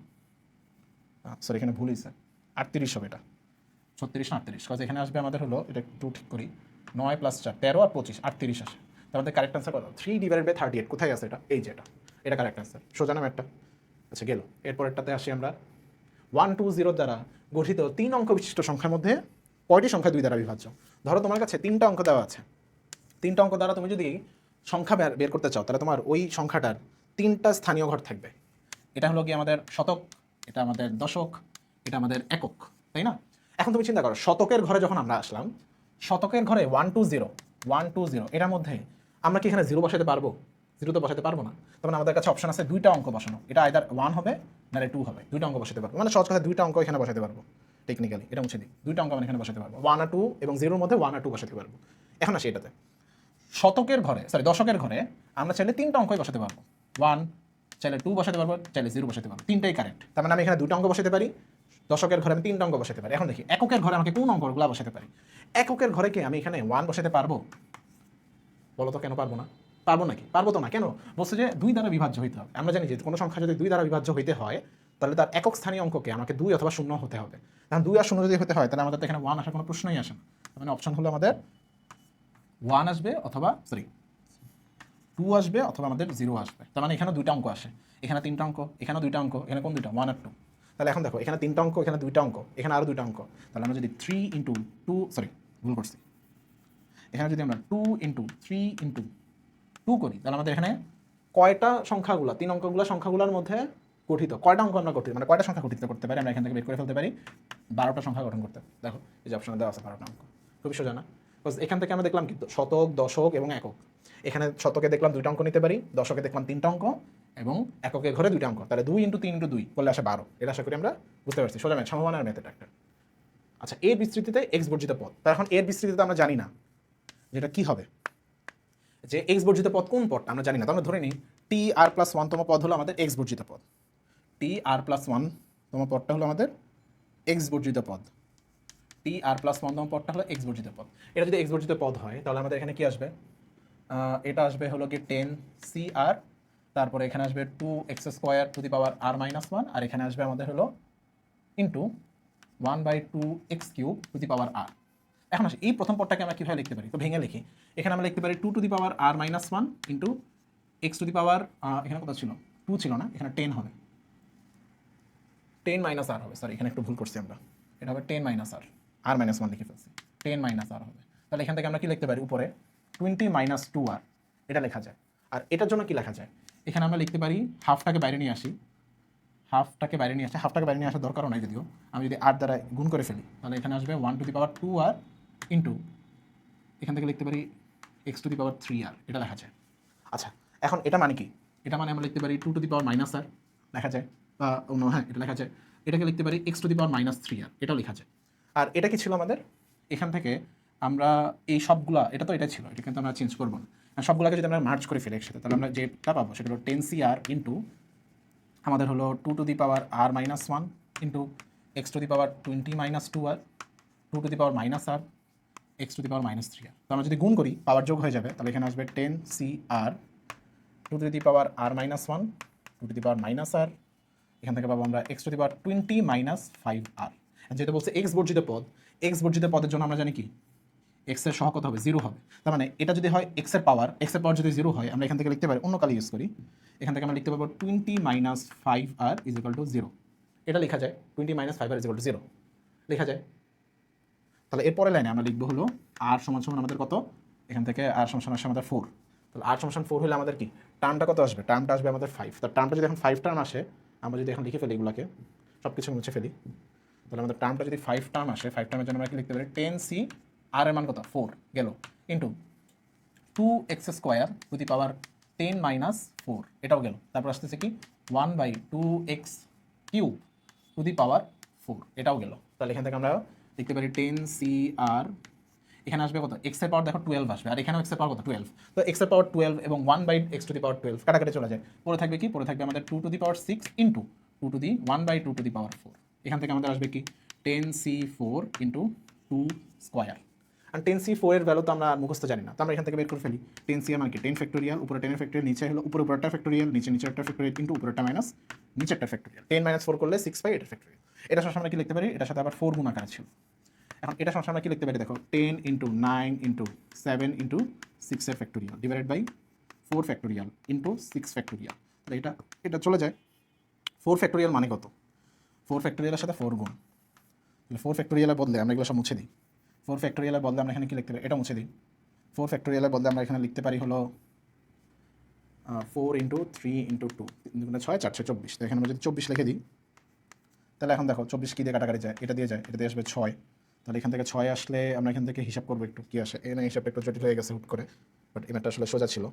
সরি এখানে ভুল হয়েছে, 38 হবে এটা। 36 না 38, কাজ এখানে আসবে আমাদের হলো, এটা একটু ঠিক করি, 9 + 4 13 আর 25 38 আসে। তার মধ্যে কারেক্ট অ্যান্সার কত? 3/38। কোথায় আছে এটা? এই যে এটা, এটা কারেক্ট অ্যান্সার। সোজা নাম একটা। আচ্ছা গেল। এরপরেরটাতে আসি আমরা। 1 2 0 দ্বারা গঠিত 3 অঙ্ক বিশিষ্ট সংখ্যার মধ্যে কয়টি সংখ্যা 2 দ্বারা বিভাজ্য? ধরো তোমার কাছে 3টা অঙ্ক দেওয়া আছে। 3টা অঙ্ক দ্বারা তুমি যদি সংখ্যা বের করতে চাও, তাহলে তোমার ওই সংখ্যাটার 3টা স্থানীয় ঘর থাকবে। এটা হলো কি আমাদের শতক, এটা আমাদের দশক, এটা আমাদের একক, তাই না? এখন তুমি চিন্তা করো, শতকের ঘরে যখন আমরা আসলাম, শতকের ঘরে 1 2 0 1 2 0, এটার মধ্যে আমরা কি এখানে 0 বসাতে পারবো? 0 তো বসাতে পারবো না। তার মানে আমাদের কাছে অপশন আছে 2টা অঙ্ক বসানো। এটা আইদার 1 হবে নাহলে 2 হবে। 2টা অঙ্ক বসাতে পারবো, মানে সহজ কথা 2টা অঙ্ক এখানে বসাতে পারবো। টেকনিক্যালি এটা মুছে দিই, 2টা অঙ্ক আমরা এখানে বসাতে পারবো। 1 আর 2 এবং 0 এর মধ্যে 1 আর 2 বসাতে পারবো। এখন আসি এটাতে, শতকের ঘরে, সরি দশকের ঘরে আমরা চাইলে 3টা অঙ্কই বসাতে পারবো। 1 চাইলে 2 বসাতে পারবো, চাইলে 0 বসাতে পারবো, 3টাই কারেক্ট। তার মানে আমি এখানে 2টা অঙ্ক বসাতে পারি। দশকের ঘরে আমি 3টা অঙ্ক বসাতে পারি। এখন দেখি এককের ঘরে আমাকে কোন অঙ্কগুলো বসাতে পারি। এককের ঘরে কি আমি এখানে 1 বসাতে পারবো? বলো তো কেন পারবো না? পারবো নাকি? পারবো তো না। কেন? বলছে যে 2 দ্বারা বিভাজ্য হইতে হবে। আমরা জানি যে কোনো সংখ্যা যদি 2 দ্বারা বিভাজ্য হইতে হয়, তাহলে তার একক স্থানীয় অঙ্ককে আমাকে 2 অথবা 0 হতে হবে। এখন 2 আর 0 যদি হতে হয়, তাহলে আমাদের তো এখানে 1 আসার কোনো প্রশ্নই আসে না। তার মানে অপশন হলো আমাদের 1 আসবে অথবা 2 আসবে অথবা আমাদের 0 আসবে। তার মানে এখানে 2টা অঙ্ক আসে, এখানে 3টা অঙ্ক, এখানেও 2টা অঙ্ক, এখানে কোন 2টা? 1 আর 2। তাহলে এখন দেখো, এখানে 3টা অঙ্ক, এখানে 2টা অঙ্ক, এখানে আরও 2টা অঙ্ক। তাহলে আমরা যদি 3 × 2, সরি ভুল করছি, এখানে যদি আমরা 2 × 3 × 2 করি, তাহলে আমাদের এখানে কয়টা সংখ্যাগুলো, 3 অঙ্কগুলো সংখ্যাগুলোর মধ্যে গঠিত, কয়টা অঙ্ক আমরা গঠিত, মানে কয়টা সংখ্যা গঠিত করতে পারি আমরা এখান থেকে বের করে ফেলতে পারি 12টা সংখ্যা গঠন করতে। দেখো এই যে অপশনে দেওয়া আছে 12টা অঙ্ক, খুবই সোজা না? এখান থেকে আমরা দেখলাম কি শতক, দশক এবং একক। এখানে শতকে দেখলাম 2টা অঙ্ক নিতে পারি, দশকে দেখলাম 3টা অঙ্ক এবং এককের ঘরে 2টা অঙ্ক। তাহলে 2 × 3 × 2 করলে আসে 12। এটা আশা করি আমরা বুঝতে পারছি। সোজা ম্যাথ, সম্ভাবনার ম্যাথ এটা একটা। আচ্ছা, এর বিস্তৃতিতে এক্স বর্জিত পদ। তার এখন এর বিস্তৃতিতে আমরা জানি না যেটা কি হবে, যে এক্স বর্জিত পদ কোন পদটা আমরা জানি না। তো আমরা ধরে নিই টি আর প্লাস 1তম পদ হলো আমাদের এক্স বর্জিত পদ। টি আর প্লাস 1তম পদটা হলো আমাদের এক্স বর্জিত পদ। টি আর প্লাস 1 নম্বর পদটা হলো এক্স বর্জিত পদ। এটা যদি এক্স বর্জিত পদ হয় তাহলে আমাদের এখানে কি আসবে, এটা আসবে হলো কি 10 সি আর, তারপরে এখানে আসবে 2x² two the power R minus 1, আর এখানে আসবে আমাদের হলো into 1/2x³ two the power আর। এখন আসি এই প্রথম পদটাকে আমরা কীভাবে লিখতে পারি, তো ভেঙে লিখি। এখানে আমরা লিখতে পারি 2 to the power R minus 1 into x to the power, এখানে কত ছিল 2 ছিল না, এখানে 10 হবে, 10 মাইনাস আর হবে, সরি এখানে একটু ভুল করছি আমরা, এটা হবে 10 মাইনাস আর মাইনাস 1 লিখে ফেলছি, 10 মাইনাস আর হবে। তাহলে এখান থেকে আমরা কি লিখতে পারি, উপরে 20 মাইনাস 2r এটা লেখা যায়। আর এটার জন্য কি লেখা যায়, এখানে আমরা লিখতে পারি হাফটাকে বাইরে নিয়ে আসি, হাফটাকে বাইরে নিয়ে আসার দরকারও নাই, যদিও আমি যদি আর দ্বারা গুণ করে ফেলি তাহলে এখানে আসবে 1 two the power 2r into এখান থেকে লিখতে পারি x two the power 3r এটা লেখা যায়। আচ্ছা এখন এটা মানে কি, এটা মানে আমরা লিখতে পারি 2 টু দি পাওয়ার মাইনাস আর লেখা যায়, বা অন্য হ্যাঁ এটা লেখা যায়, এটাকে লিখতে পারি x two the power minus 3r এটাও লেখা যায়। আর এটা কি ছিল আমাদের, এখান থেকে আমরা এই সবগুলা, এটা তো এটা ছিল, এটা কিন্তু আমরা চেঞ্জ করবো না, আর সবগুলোকে যদি আমরা মার্চ করে ফেলি একসাথে তাহলে আমরা যেটা পাবো সেটা হলো 10cr ইন্টু আমাদের হলো 2 to the power R minus 1 into x to the power 20 minus 2r 2 to the power minus r x to the power minus 3r। তো আমরা যদি গুণ করি পাওয়ার যোগ হয়ে যাবে, তাহলে এখানে আসবে 10cr 2 to the power R minus 1 2 to the power minus r, এখান থেকে পাবো আমরা x to the power 20 minus 5r। যেহেতু বলছে এক্স বর্জিত পদ, এক্স বর্জিত পদের জন্য আমরা জানি কি এক্স এর সহগ কত হবে, 0 হবে। তার মানে এটা যদি হয় এক্স এর পাওয়ার যদি 0 হয় আমরা এখান থেকে লিখতে পারি, অন্য কালি ইউজ করি, এখান থেকে আমরা লিখতে পারবো 20 minus 5r is equal two 0, এটা লেখা যায় 20 minus 5r is equal two 0 লেখা যায়। তাহলে এরপরে লাইনে আমরা লিখবো হলো আর সমান সমান আমাদের কত, এখান থেকে আর সমান সমান আসে আমাদের 4, তাহলে আর সমান 4 হলে আমাদের কি টার্মটা কত আসবে, টার্মটা আসবে আমাদের 5। তার টার্মটা যদি এখন 5 টার্ম আসে, আমরা যদি এখন লিখে ফেলি এগুলোকে সব কিছু মুছে ফেলি, তাহলে আমাদের টার্মটা যদি 5 টার্ম আসে, 5 টার্মের জন্য আমরা কি লিখতে পারি 10c আর এর মান কত 4 গেল into 2x² two the power 10 minus 4 এটাও গেল, তারপর আসতেছে কি 1/2x³ টু দি পাওয়ার 4 এটাও গেল। তাহলে এখান থেকে আমরা লিখতে পারি 10cr, এখানে আসবে কত x এর পাওয়ার দেখো 12 আসবে, আর এখানেও x এর পাওয়ার কত 12, তো x এর পাওয়ার 12 এবং 1/x টু দি পাওয়ার 12 কাটাকাটি চলে যায়, পরে থাকবে কি, পরে থাকবে আমাদের 2 to the power 6 into 2 to the 1/2 to the power 4, এখান থেকে আমাদের আসবে কি 10c4 ইন্টু 2 স্কোয়ার। আর 10c4 এর ভ্যালু তো আমরা মুখস্থ জানি না, তো আমরা এখান থেকে বের করে ফেলি 10c এর মান কি 10 ফ্যাক্টোরিয়াল, উপরে 10 এর ফ্যাক্টোরিয়াল, নিচে হলো উপরে উপরেরটা ফ্যাক্টোরিয়াল, নিচেরটা ফ্যাক্টোরিয়াল ইন্টু উপরেরটা মাইনাস নিচেরটা ফ্যাক্টোরিয়াল, 10 মাইনাস 4 করলে 6 পাই, এটা ফ্যাক্টোরিয়াল। এটা সবসময় আমরা কি লিখতে পারি, এটার সাথে আবার 4 গুণ আকারে ছিল। এখন এটা সবসময় আমরা কি লিখতে পারি দেখো 10 ইন্টু 9 ইন্টু 7 ইন্টু 6 এর factorial divided by 4 factorial into 6 factorial. তাহলে এটা চলে যায় 4 ফ্যাক্টোরিয়াল মানে কত, 4 ফ্যাক্টোরিয়ালের সাথে 4 গুণ, তাহলে 4 ফ্যাক্টোরিয়ালের বদলে আমরা এগুলো সব মুছে দিই, 4 ফ্যাক্টোরিয়ালের বদলে আমরা এখানে কি লিখতে পারি, এটা মুছে দিই, 4 ফ্যাক্টোরিয়ালের বদলে আমরা এখানে লিখতে পারি হলো 4 ইন্টু 3 ইন্টু 2 6 424, তো এখানে আমরা যদি 24 লিখে দিই তাহলে এখন দেখো 24 কী দিয়ে কাটাকাটি যায়, এটা দিয়ে যায়, এটা দিয়ে আসবে 6, তাহলে এখান থেকে 6 আসলে আমরা এখান থেকে হিসাব করবো একটু কী আসে, এখানে হিসাবটা একটু জটিল হয়ে গেছে হুট করে, বাট এমারটা আসলে সোজা ছিল।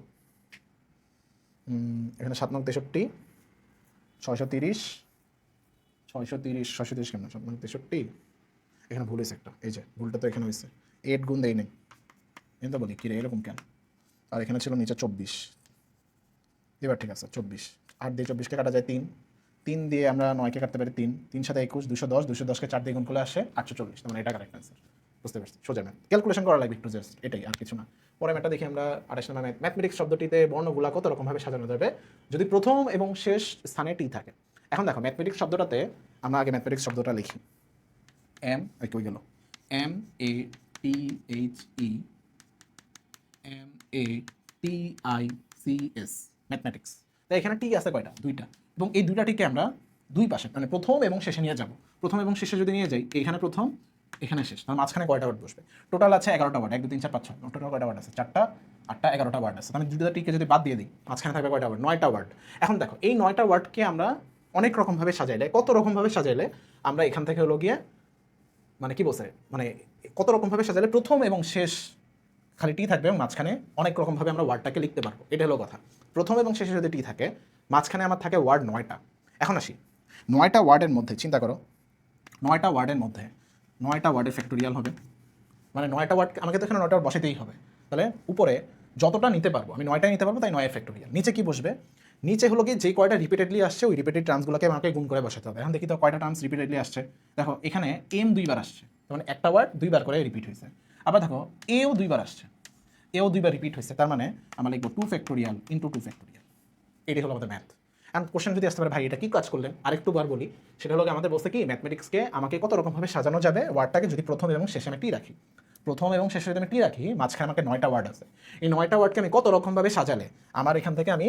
এখানে 7 9 63 630 630 কেমন 7 9 63, এখানে ভুল হয়েছে একটা, এই যে ভুলটা তো এখানে হয়েছে 8 গুণ দেই নেই, এটা বলি কী রে এরকম কেন, আর এখানে ছিল নিচে 24, এবার ঠিক আছে 24, 8 দিয়ে 24কে কাটা যায় 3, 3 দিয়ে আমরা 9কে কাটতে পারি 3, 3 সাথে 21 210, 210কে 4 দিয়ে গুণ করলে আসে 840, মানে এটা কারেক্ট অ্যান্সার। বুঝতে পারছি, সোজা ম্যাথ, ক্যালকুলেশন করা লাগবে একটু জাস্ট, এটাই আর কিছু না। পরে ম্যাথটা দেখি আমরা 28 নম্বর ম্যাথমেটিক্স শব্দটিতে বর্ণগুলা কত রকমভাবে সাজানো যাবে যদি প্রথম এবং শেষ স্থানে টি থাকে। এখন দেখো ম্যাথমেটিক্স শব্দটাতে আমরা আগে ম্যাথমেটিক্স শব্দটা লিখি, কই গেল, MATHEMATICS ম্যাথমেটিক্স। তাই এখানে টি আছে কয়টা, দুইটা, এবং এই দুইটা টিকে আমরা দুই পাশে মানে প্রথম এবং শেষে নিয়ে যাব। প্রথম এবং শেষে যদি নিয়ে যাই, এখানে প্রথম এখানে শেষ, তার মাঝখানে কয়টা ওয়ার্ড বসবে, টোটাল আছে 11টা ওয়ার্ড, 1 2 3 4 5 6, টোটাল কয়টা ওয়ার্ড আছে 4টা 8টা 11টা ওয়ার্ড আছে, আমি দুইটা টিকে যদি বাদ দিয়ে দিই মাঝখানে থাকবে কয়টা ওয়ার্ড, 9টা ওয়ার্ড। এখন দেখো এই 9টা ওয়ার্ডকে আমরা অনেক রকমভাবে সাজাইলে, কত রকমভাবে সাজাইলে আমরা এখান থেকে হলো গিয়ে মানে কি বলছে, মানে কত রকমভাবে সাজালে প্রথম এবং শেষ খালি টি থাকবে এবং মাঝখানে অনেক রকমভাবে আমরা ওয়ার্ডটাকে লিখতে পারবো, এটা হলো কথা। প্রথম এবং শেষে যদি টি থাকে, মাঝখানে আমার থাকে ওয়ার্ড 9টা। এখন আসি 9টা ওয়ার্ডের মধ্যে, চিন্তা করো 9টা ওয়ার্ডের মধ্যে 9টা ওয়ার্ডের ফ্যাক্টোরিয়াল হবে, মানে 9টা ওয়ার্ড আমাকে তো এখানে 9টা ওয়ার্ড বসাতেই হবে, তাহলে উপরে যতটা নিতে পারবো আমি 9টাই নিতে পারবো, তাই 9 ফ্যাক্টোরিয়াল। নিচে কি বসবে, নিচে হলো কি যে কয়টা রিপিটেডলি আসছে ওই রিপিটেড টার্মসগুলোকে আমাকে গুণ করে বসাতে হবে। এখন দেখি তো কয়টা টার্মস রিপিটেডলি আসছে, দেখো এখানে m 2বার আসছে, তার মানে একটা ওয়ার্ড দুইবার করে রিপিট হয়েছে। আবার দেখো এও দুইবার আসছে, এও দুইবার রিপিট হয়েছে, তার মানে আমরা লিখবো 2 ফ্যাক্টোরিয়াল ইন্টু 2 ফ্যাক্টোরিয়াল। এটাই হলো আমাদের ম্যাথ। অ্যান্ড কোশ্চেন যদি আসতে পারে ভাই এটা কি কাজ করলেন, আরেকটু বার বলি, সেটা হলো আমাদের বলছে কি ম্যাথমেটিক্সকে আমাকে কত রকমভাবে সাজানো যাবে ওয়ার্ডটাকে যদি প্রথম এবং শেষে আমি টি রাখি। প্রথম এবং শেষে যদি আমি টি রাখি, মাঝখানে আমাকে 9টা ওয়ার্ড আছে, এই 9টা ওয়ার্ডকে আমি কত রকমভাবে সাজালে আমার এখান থেকে আমি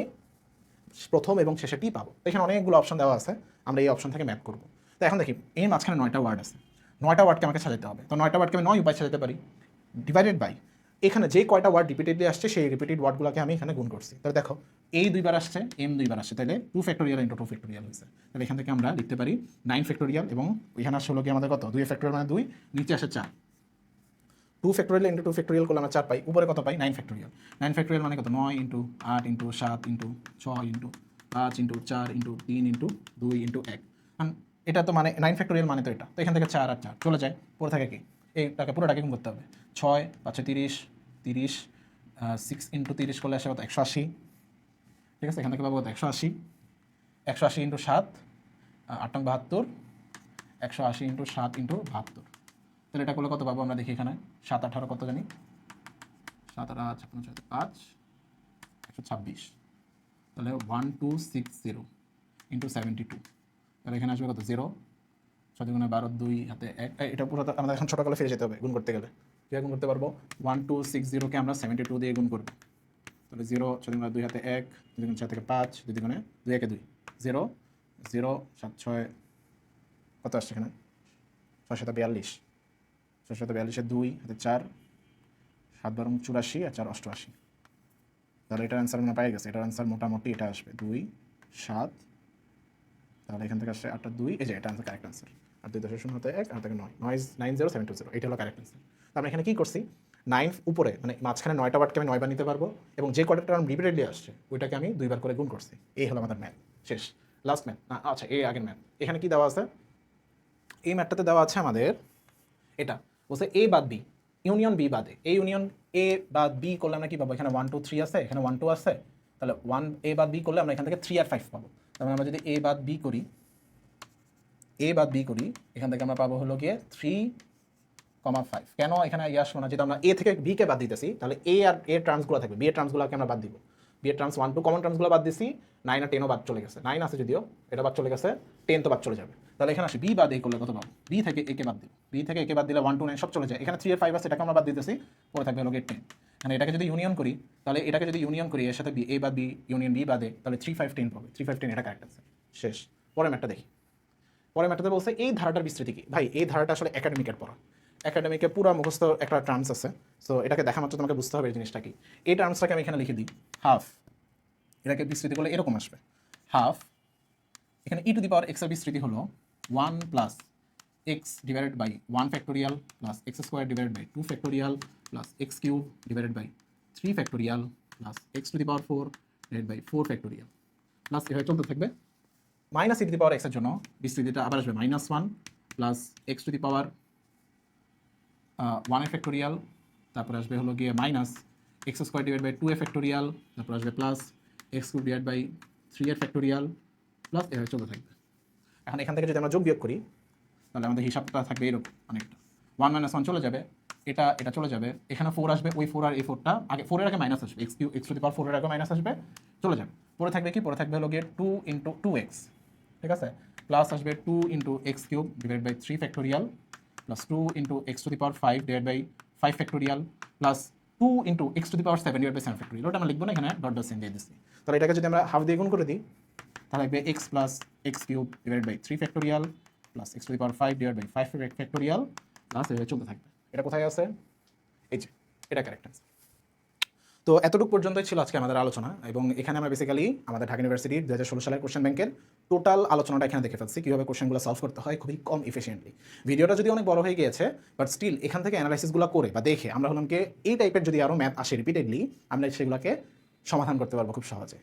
প্রথম এবং শেষে টি পাবো। তো এখানে অনেকগুলো অপশন দেওয়া আছে, আমরা এই অপশন থেকে ম্যাপ করবো। তো এখন দেখি এই মাঝখানে 9টা ওয়ার্ড আছে, 9টা ওয়ার্ডকে আমাকে সাজাতে হবে। তো 9টা ওয়ার্ডকে আমি 9 উপায় সাজাতে পারি, ডিভাইডেড বাই এখানে যে কয়টা ওয়ার্ড রিপিটেডলি আসছে সেই রিপিটেড ওয়ার্ডগুলোকে আমি এখানে গুণ করছি। তাহলে দেখো এই দুইবার আসছে, এম দুইবার আসছে, তাহলে 2 ফ্যাক্টোরিয়াল ইন্টু 2 ফ্যাক্টোরিয়াল হয়েছে। তাহলে এখান থেকে আমরা লিখতে পারি 9 ফ্যাক্টোরিয়াল, এবং এখানে আসলে কি আমাদের কত 2 ফ্যাক্টোরিয়াল মানে 2, নিচে আসে 4। 2 ফ্যাক্টোরিয়াল ইন্টু 2 ফ্যাক্টোরিয়াল করলে আমরা 4 পাই, উপরে কত পাই 9 ফ্যাক্টোরিয়াল। 9 ফ্যাক্টোরিয়াল মানে কত 9 into 8 into 7 into 6 into 5 into 4 into 3 into 2 into 1। এটা তো মানে 9 ফ্যাক্টোরিয়াল মানে তো এটা, তো এখান থেকে 4 আর 4 চলে যায়, পরে থাকে কি এইটাকে পুরোটাকে গুণ করতে হবে। 6 5 30, 30 6 ইন্টু 30 করলে আসে কত 180। ঠিক আছে, এখান থেকে পাবো কত 180, 180 ইন্টু 7 8 72, 180 ইন্টু 7 ইন্টু 72। তাহলে এটা করলে কত পাবো আমরা দেখি, এখানে 7 18 কত জানি, 7 8 5 126। তাহলে 1260 ইন্টু 72, তাহলে এখানে আসবে কত 0, 6 দুগুণে 12, 2 হাতে 1। এটা পুরো আমাদের এখন ছোটোকালে ফিরে যেতে হবে গুণ করতে গেলে। কীভাবে গুণ করতে পারবো, 1260কে আমরা 72 দিয়ে গুণ করবো। তাহলে 0 6 দুগুণে 2 হাতে 1, 2 দুগুণে 4 থেকে 5, 2 দুগুণে 2 একে 2, 0 0 7 6 কত আসছে এখানে 642, 642 2 হাতে 4, 7 12 84 আর 4 88। তাহলে এটার অ্যান্সার আমরা পাই গেছে, এটার অ্যান্সার মোটামুটি এটা আসবে 2 7। তাহলে এখান থেকে আসছে 8 আর 2, এই যে এটা অ্যান্সার কারেক্ট অ্যান্সার। আর 2 0 হতে 1 আর থেকে 9, 90720, এটা হলো কারেক্ট অ্যান্সার। তো আমরা এখানে কী করছি, 9 উপরে মানে মাঝখানে 9টা ওয়ার্ডকে আমি 9 বার নিতে পারবো, এবং যে কয়টা টার্ম রিপিটেডলি আসছে ওইটাকে আমি 2 বার করে গুণ করছি। এই হলো আমাদের ম্যাথ শেষ, লাস্ট ম্যাথ না, আচ্ছা এই আগের ম্যাথ। এখানে কি দেওয়া আছে, এই ম্যাথটাতে দেওয়া আছে আমাদের এটা বলছে এ বাদ বি ইউনিয়ন বি বাদে, এই ইউনিয়ন এ বাদ বি করলে আমরা কি পাবো, এখানে 1 2 3 আছে, এখানে 1 2 আছে, তাহলে 1 এ বাদ বি করলে আমরা এখান থেকে 3 আর 5 পাবো। তার মানে আমরা যদি এ বাদ বি করি, এ বাদ বি করি, এখান থেকে আমরা পাবো হলো গিয়ে 3,5। কেন এখানে ইয়ে আসলো না, যেহেতু আমরা এ থেকে বিকে বাদ দিতেছি, তাহলে এ আর এর টার্মসগুলো থাকবে, বি এর টার্মসগুলোকে আমরা বাদ দিব। বি এর টার্মস 1 2 কমন টার্মসগুলো বাদ দিছি, 9 আর 10ও বাদ চলে গেছে, 9 আছে যদিও এটা বাদ চলে গেছে, 10 তো বাদ চলে যাবে। তাহলে এখানে আসে বি বাদ এ করলে কত পাবো, বি থেকে একে বাদ দিব, বি থেকে একে বাদ দিলে 1 2 9 সব চলে যায়, এখানে 3 আর 5 আছে এটাকে আমরা বাদ দিতেছি, পরে থাকবে হলো গিয়ে 10। মানে এটাকে যদি ইউনিয়ন করি, তাহলে এটাকে যদি ইউনিয়ন করি এর সাথে বি এ বাদ বি ইউনিয়ন বি বাদে, তাহলে 3 5 10 পাবে, 3 5 10 এটা কারেক্ট আছে শেষ। পরের ম্যাথটা দেখি, পরের ম্যাথটাতে বলছে এই ধারাটার বিস্তৃতি কি। ভাই এই ধারাটা আসলে একাডেমিকের পড়া, একাডেমিকে পুরো মুখস্থ একটা টার্মস আছে, সো এটাকে দেখা মাত্র তোমাকে বুঝতে হবে এই জিনিসটা কি। এই টার্মসটাকে আমি এখানে লিখে দিই হাফ, এটাকে বিস্তৃতি করলে এরকম আসবে হাফ। এখানে ই টু দি পাওয়ার এক্স এর বিস্তৃতি হলো 1 plus x divided by 1 factorial plus x square divided by 2 factorial plus x cube divided by 3 factorial plus x to the power 4 divided by 4 factorial plus এভাবে চলতে থাকবে। Minus E two the পাওয়ার এক্সের জন্য বিস্তৃতিটা আবার আসবে -1 plus x to the power 1 factorial, তারপরে আসবে হলো গিয়ে minus x square divide by 2 factorial, তারপর আসবে plus x cube divide by 3 factorial plus এভাবে চলতে থাকবে। এখন এখান থেকে যদি আমরা যোগ বিয়োগ করি, তাহলে আমাদের হিসাবটা থাকবে এরকম অনেকটা, 1 - 1 চলে যাবে, এটা এটা চলে যাবে, এখানে 4 আসবে, ওই 4 আর এই 4টা আগে 4 এর আগে মাইনাস আসবে, x cube x to the power 4 এর আগে মাইনাস আসবে, চলে যাবে। পরে থাকবে কি, পরে থাকবে হলো গিয়ে 2 ইন্টু 2x, ঠিক আছে, প্লাস আসবে 2 into x cube divide by 3 factorial plus 2 into x to the power 5 divide by 5 factorial plus 2 into x to the power 7 divide by 7 factorial. ওটা আমরা লিখবো না, এখানে ডট ডট সেন্ড দিয়ে দিচ্ছি। তাহলে এটাকে যদি আমরা হাফ দিয়ে গুণ করে দিই, তাহলে লাগবে x plus x cube divide by 3 factorial plus x to the power 5 divide by 5 factorial plus এভাবে চলতে থাকবে। এটা কোথায় আছে, এই যে এটা কারেক্ট আছে। তো এতটুকু পর্যন্তই ছিল আজকে আমাদের আলোচনা, এবং এখানে আমরা বেসিক্যালি আমাদের ঢাকা ইউনিভার্সিটির 2016 সালের কোশ্চেন ব্যাংকের টোটাল আলোচনাটা এখানে দেখে ফেলছি, কীভাবে কোশ্চেনগুলো সলভ করতে হয় খুবই কম এফিসিয়েন্টলি। ভিডিওটা যদি অনেক বড় হয়ে গিয়েছে, বাট স্টিল এখান থেকে অ্যানালাইসিসগুলো করে বা দেখে আমরা হলাম কি এই টাইপের যদি আরও ম্যাথ আসে রিপিটেডলি, আমরা সেগুলোকে সমাধান করতে পারবো খুব সহজে।